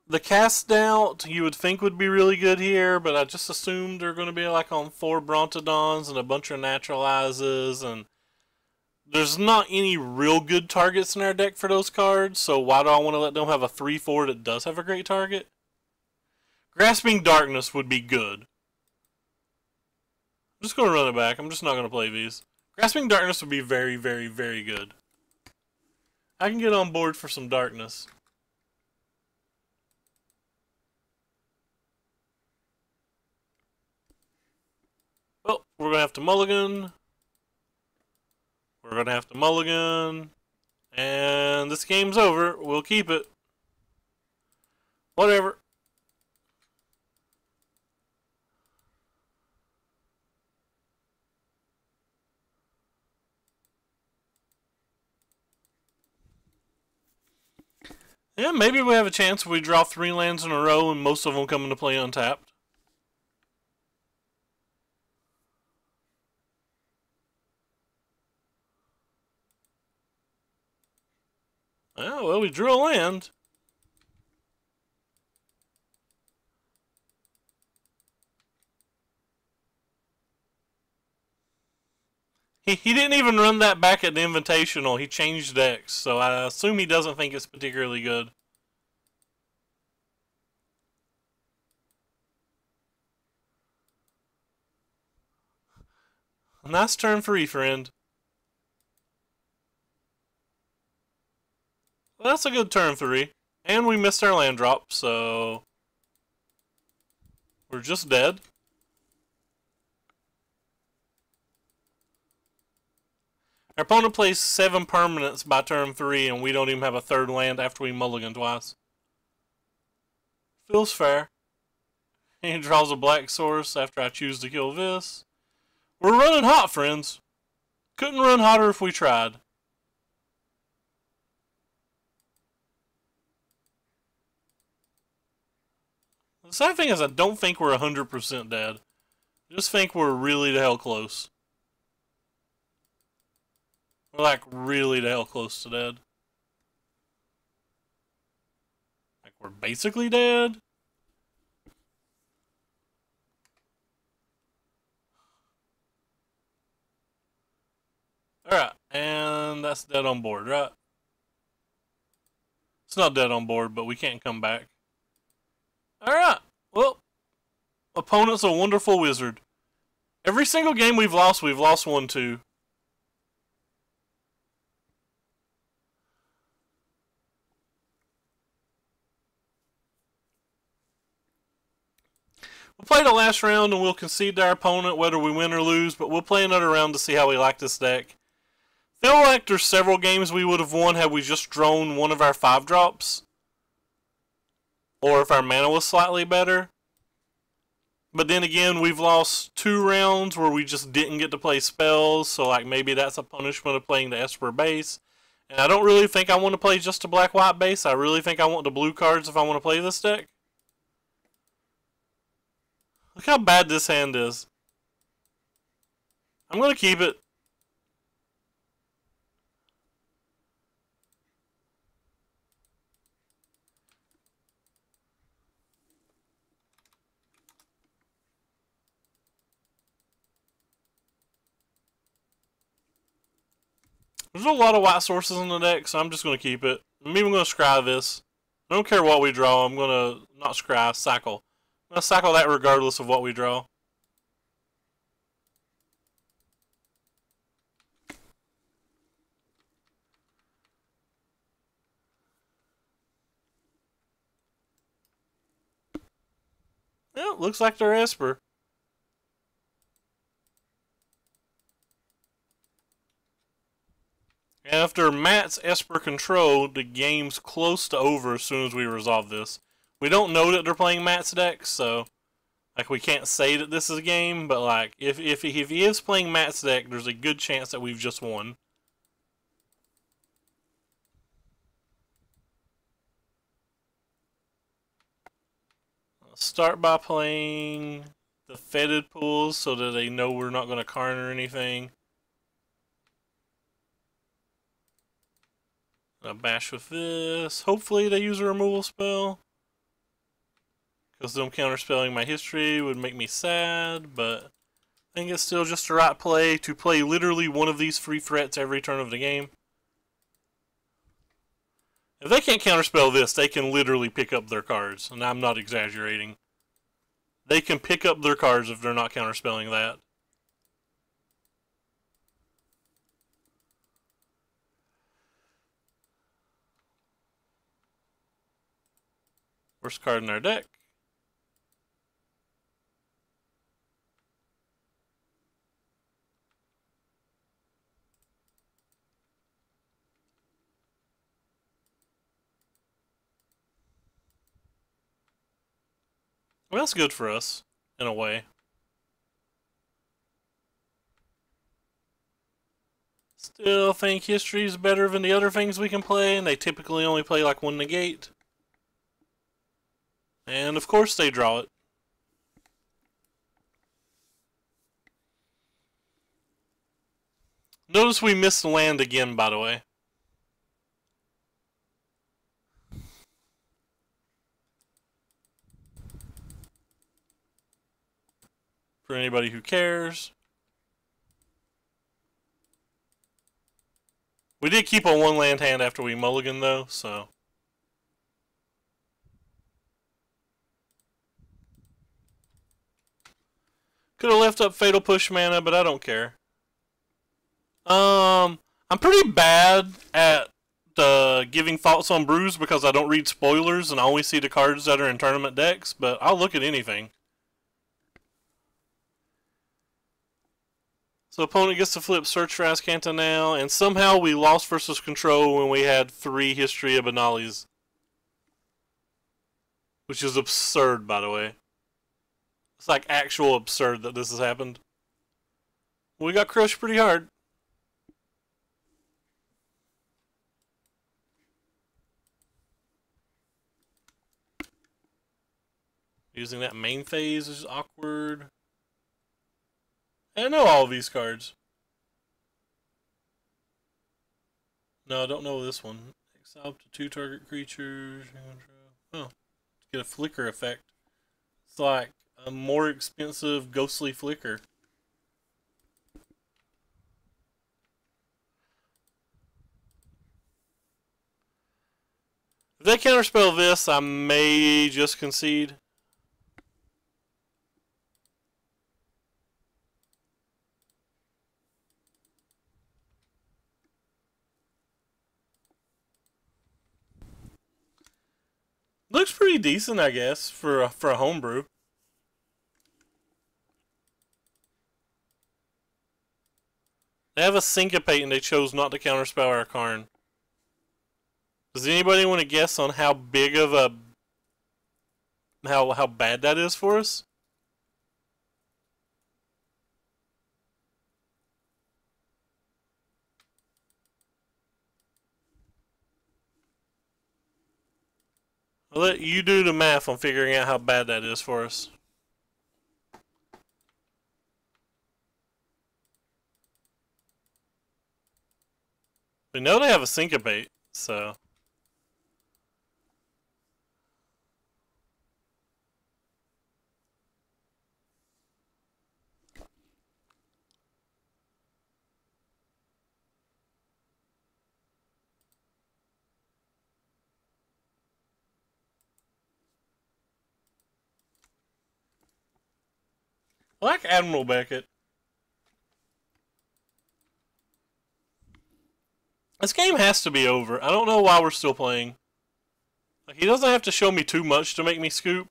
The Cast Out, you would think would be really good here, but I just assumed they're going to be like on 4 Brontodons and a bunch of Naturalizes, and there's not any real good targets in our deck for those cards, so why do I want to let them have a 3-4 that does have a great target? Grasping Darkness would be good. I'm just going to run it back. I'm just not going to play these. Grasping Darkness would be very, very, very good. I can get on board for some Darkness. Well, we're going to have to mulligan. We're going to have to mulligan. And this game's over. We'll keep it. Whatever. Yeah, maybe we have a chance if we draw 3 lands in a row and most of them come into play untapped. Oh, well, we drew a land. He didn't even run that back at the Invitational. He changed decks, so I assume he doesn't think it's particularly good. Nice turn 3, friend. Well, that's a good turn 3. And we missed our land drop, so we're just dead. Our opponent plays 7 permanents by turn 3, and we don't even have a 3rd land after we mulligan twice. Feels fair. He draws a black source after I choose to kill this. We're running hot, friends. Couldn't run hotter if we tried. The sad thing is I don't think we're 100% dead. I just think we're really the hell close. We're like really the hell close to dead. Like we're basically dead. Alright, and that's dead on board, right? It's not dead on board, but we can't come back. Alright, well, opponent's a wonderful wizard. Every single game we've lost 1-2. We'll play the last round and we'll concede to our opponent whether we win or lose, but we'll play another round to see how we like this deck. Feel like there's several games we would have won had we just drawn one of our 5-drops. Or if our mana was slightly better. But then again, we've lost 2 rounds where we just didn't get to play spells, so like maybe that's a punishment of playing the Esper base. And I don't really think I want to play just a black-white base. I really think I want the blue cards if I want to play this deck. Look how bad this hand is. I'm going to keep it. There's a lot of white sources in the deck, so I'm just going to keep it. I'm even going to scry this. I don't care what we draw. I'm going to not scry, cycle. I'm going to cycle that regardless of what we draw. Yeah, looks like they're Esper. After Matt's Esper control, the game's close to over as soon as we resolve this. We don't know that they're playing Matt's deck, so like we can't say that this is a game. But like if he is playing Matt's deck, there's a good chance that we've just won. I'll start by playing the fetid pools so that they know we're not going to Karn or anything. I'll bash with this. Hopefully they use a removal spell, because them counterspelling my history would make me sad, but I think it's still just the right play to play literally one of these free threats every turn of the game. If they can't counterspell this, they can literally pick up their cards, and I'm not exaggerating. They can pick up their cards if they're not counterspelling that. Worst card in our deck. Well, that's good for us, in a way. Still think history is better than the other things we can play, and they typically only play like one negate. And of course they draw it. Notice we missed the land again, by the way. For anybody who cares. We did keep a one land hand after we mulligan though, so. Could have left up Fatal Push mana, but I don't care. I'm pretty bad at giving thoughts on brews because I don't read spoilers and I only see the cards that are in tournament decks, but I'll look at anything. So opponent gets to flip Search for Azcanta now, and somehow we lost versus control when we had 3 History of Benalis. Which is absurd, by the way. It's like actual absurd that this has happened. We got crushed pretty hard. Using that main phase is awkward. I know all of these cards. No, I don't know this one. Exile up to 2 target creatures. Oh, get a flicker effect. It's like a more expensive ghostly flicker. If they counterspell this, I may just concede. Looks pretty decent, I guess, for a homebrew. They have a Syncopate and they chose not to counterspell our Karn. Does anybody want to guess on how big of a... how bad that is for us? I'll let you do the math on figuring out how bad that is for us. We know they have a Syncopate, so... I like Admiral Beckett. This game has to be over. I don't know why we're still playing. Like, he doesn't have to show me too much to make me scoop.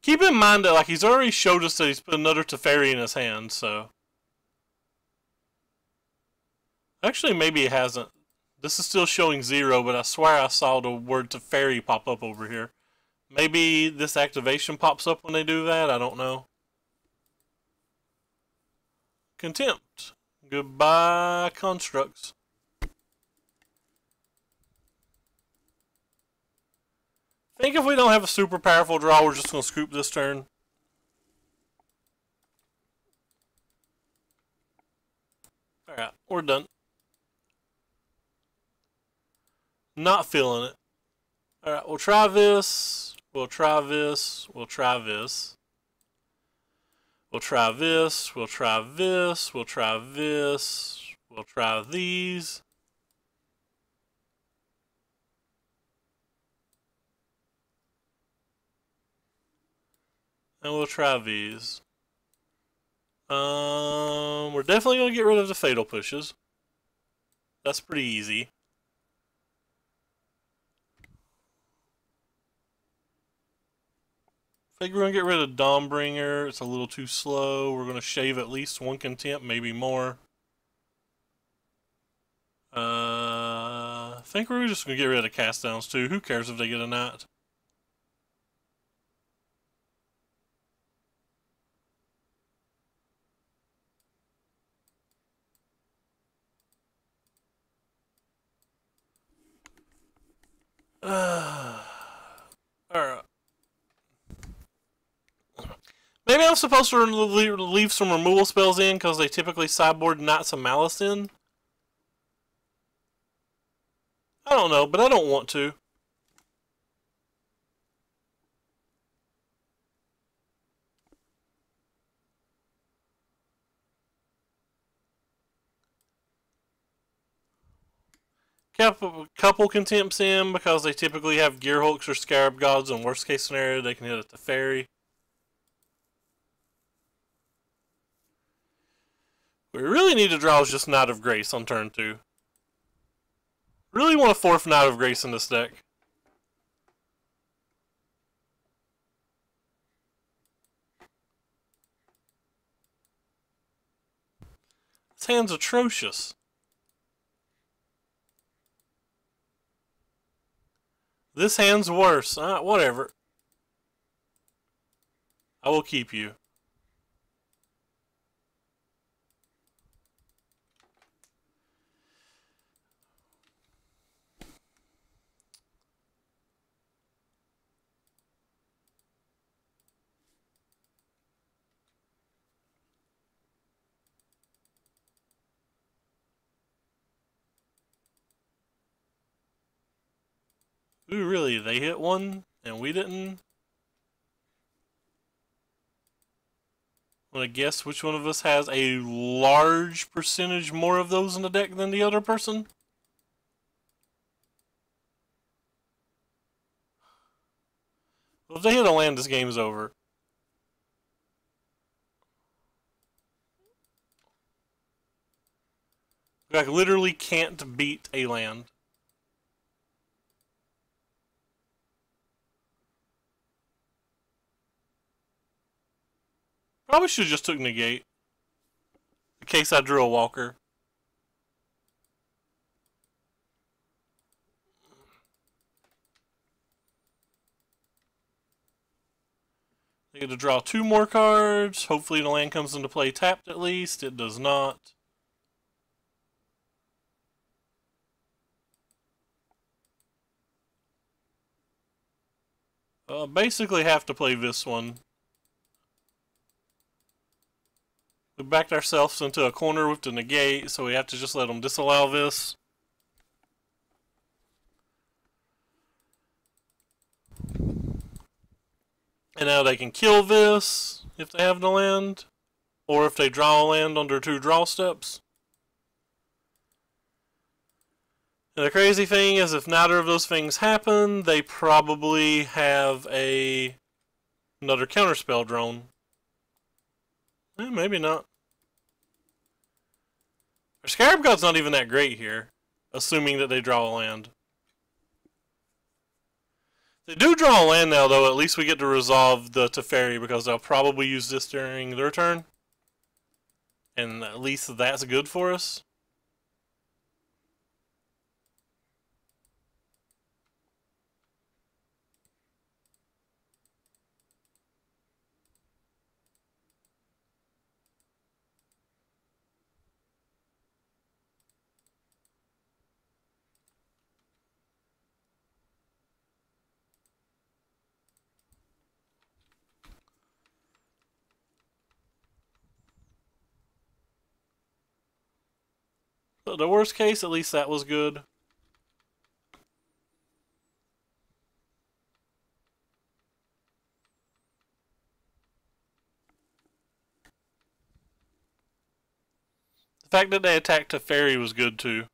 Keep in mind that like he's already showed us that he's put another Teferi in his hand, so... Actually, maybe he hasn't. This is still showing 0, but I swear I saw the word Teferi pop up over here. Maybe this activation pops up when they do that. I don't know. Contempt. Goodbye, constructs. I think if we don't have a super powerful draw, we're just going to scoop this turn. Alright, we're done. Not feeling it. Alright, we'll try this. We'll try this. We'll try this. We'll try this. We'll try this. We'll try this. We'll try these. And we'll try these. We're definitely going to get rid of the fatal pushes. That's pretty easy. I think we're going to get rid of Dawnbringer. It's a little too slow. We're going to shave at least one contempt, maybe more. I think we're just going to get rid of cast downs too. Who cares if they get a knight? Alright. Maybe I'm supposed to leave some removal spells in because they typically sideboard Knights of Malice in. I don't know, but I don't want to. Couple contempts in because they typically have Gearhulks or Scarab Gods. In worst case scenario, they can hit at the Fairy. What we really need to draw is just Knight of Grace on turn 2. Really want a 4th Knight of Grace in this deck. This hand's atrocious. This hand's worse. Whatever. I will keep you. Ooh, really? They hit one and we didn't? Want to guess which one of us has a large percentage more of those in the deck than the other person? Well, if they hit a land, this game's over. Like, literally can't beat a land. Probably should have just took negate. In case I drew a walker. I get to draw 2 more cards. Hopefully the land comes into play tapped at least. It does not. Basically have to play this one. We backed ourselves into a corner with the negate, so we have to just let them disallow this. And now they can kill this if they have the land, or if they draw a land under 2 draw steps. And the crazy thing is, if neither of those things happen, they probably have another counterspell drone. Maybe not. Our Scarab God's not even that great here, assuming that they draw a land. If they do draw a land now, though, at least we get to resolve the Teferi, because they'll probably use this during their turn. And at least that's good for us. So the worst case, at least that was good. The fact that they attacked a fairy was good too.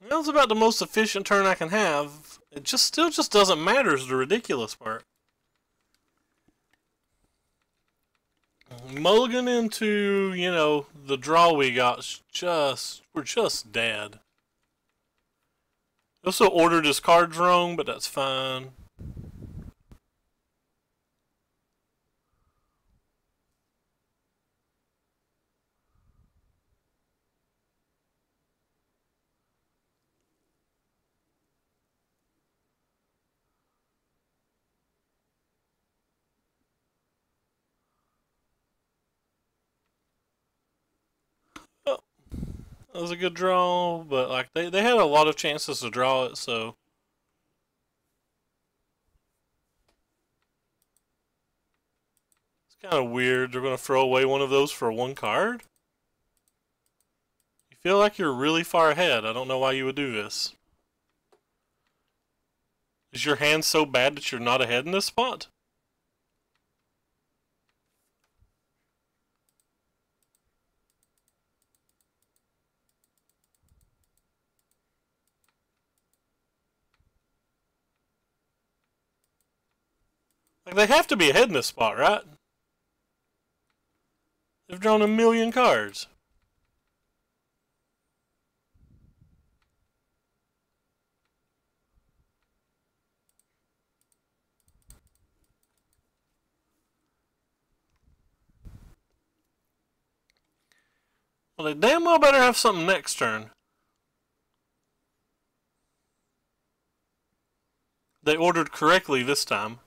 That was about the most efficient turn I can have. It still just doesn't matter is the ridiculous part. Mulligan into, you know, the draw we got, we're just dead. Also ordered his cards wrong, but that's fine. Oh, that was a good draw, but like they had a lot of chances to draw it, so it's kind of weird. They're going to throw away one of those for one card? You feel like you're really far ahead. I don't know why you would do this. Is your hand so bad that you're not ahead in this spot? Like, they have to be ahead in this spot, right? They've drawn a million cards. Well, they damn well better have something next turn. They ordered correctly this time.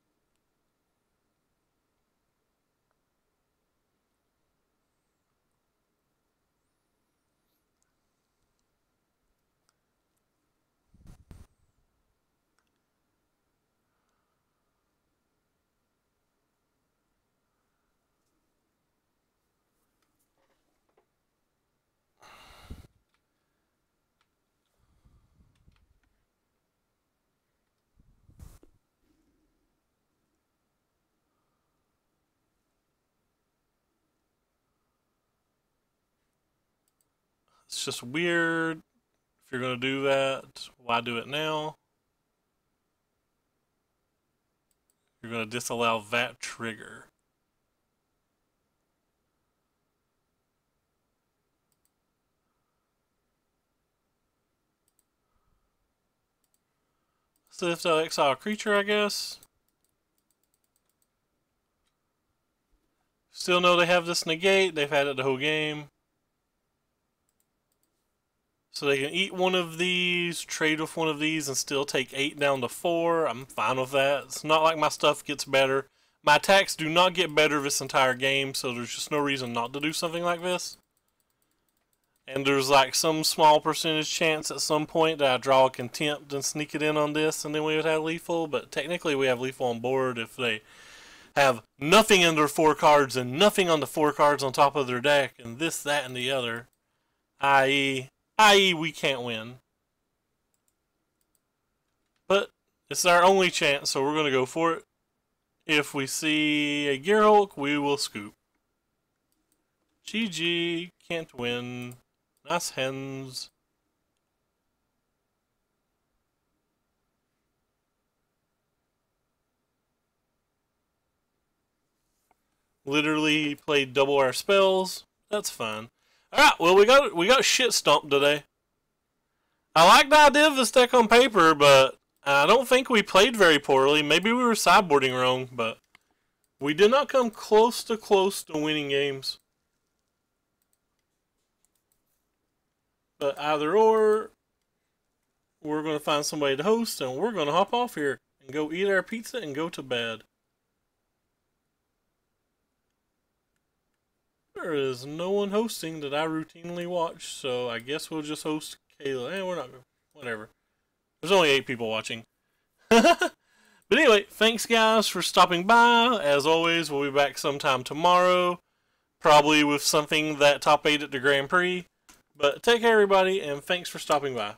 It's just weird. If you're going to do that, why do it now? You're going to disallow that trigger. So if they'll exile a creature, I guess. Still know they have this negate. They've had it the whole game. So they can eat one of these, trade with one of these, and still take 8 down to 4. I'm fine with that. It's not like my stuff gets better. My attacks do not get better this entire game, so there's just no reason not to do something like this. And there's like some small percentage chance at some point that I draw a contempt and sneak it in on this, and then we would have lethal. But technically we have lethal on board if they have nothing in their 4 cards and nothing on the 4 cards on top of their deck, and this, that, and the other. I.e., we can't win. But it's our only chance, so we're going to go for it. If we see a Gearhulk, we will scoop. GG, can't win. Nice hens. Literally played double our spells. That's fine. Alright, well we got shit stomped today. I like the idea of the stack on paper, but I don't think we played very poorly. Maybe we were sideboarding wrong, but we did not come close to winning games. But either or, we're going to find somebody to host, and we're going to hop off here and go eat our pizza and go to bed. There is no one hosting that I routinely watch, so I guess we'll just host Kayla. We're not, whatever. There's only 8 people watching. But anyway, thanks guys for stopping by. As always, we'll be back sometime tomorrow. Probably with something that top 8 at the Grand Prix. But take care everybody, and thanks for stopping by.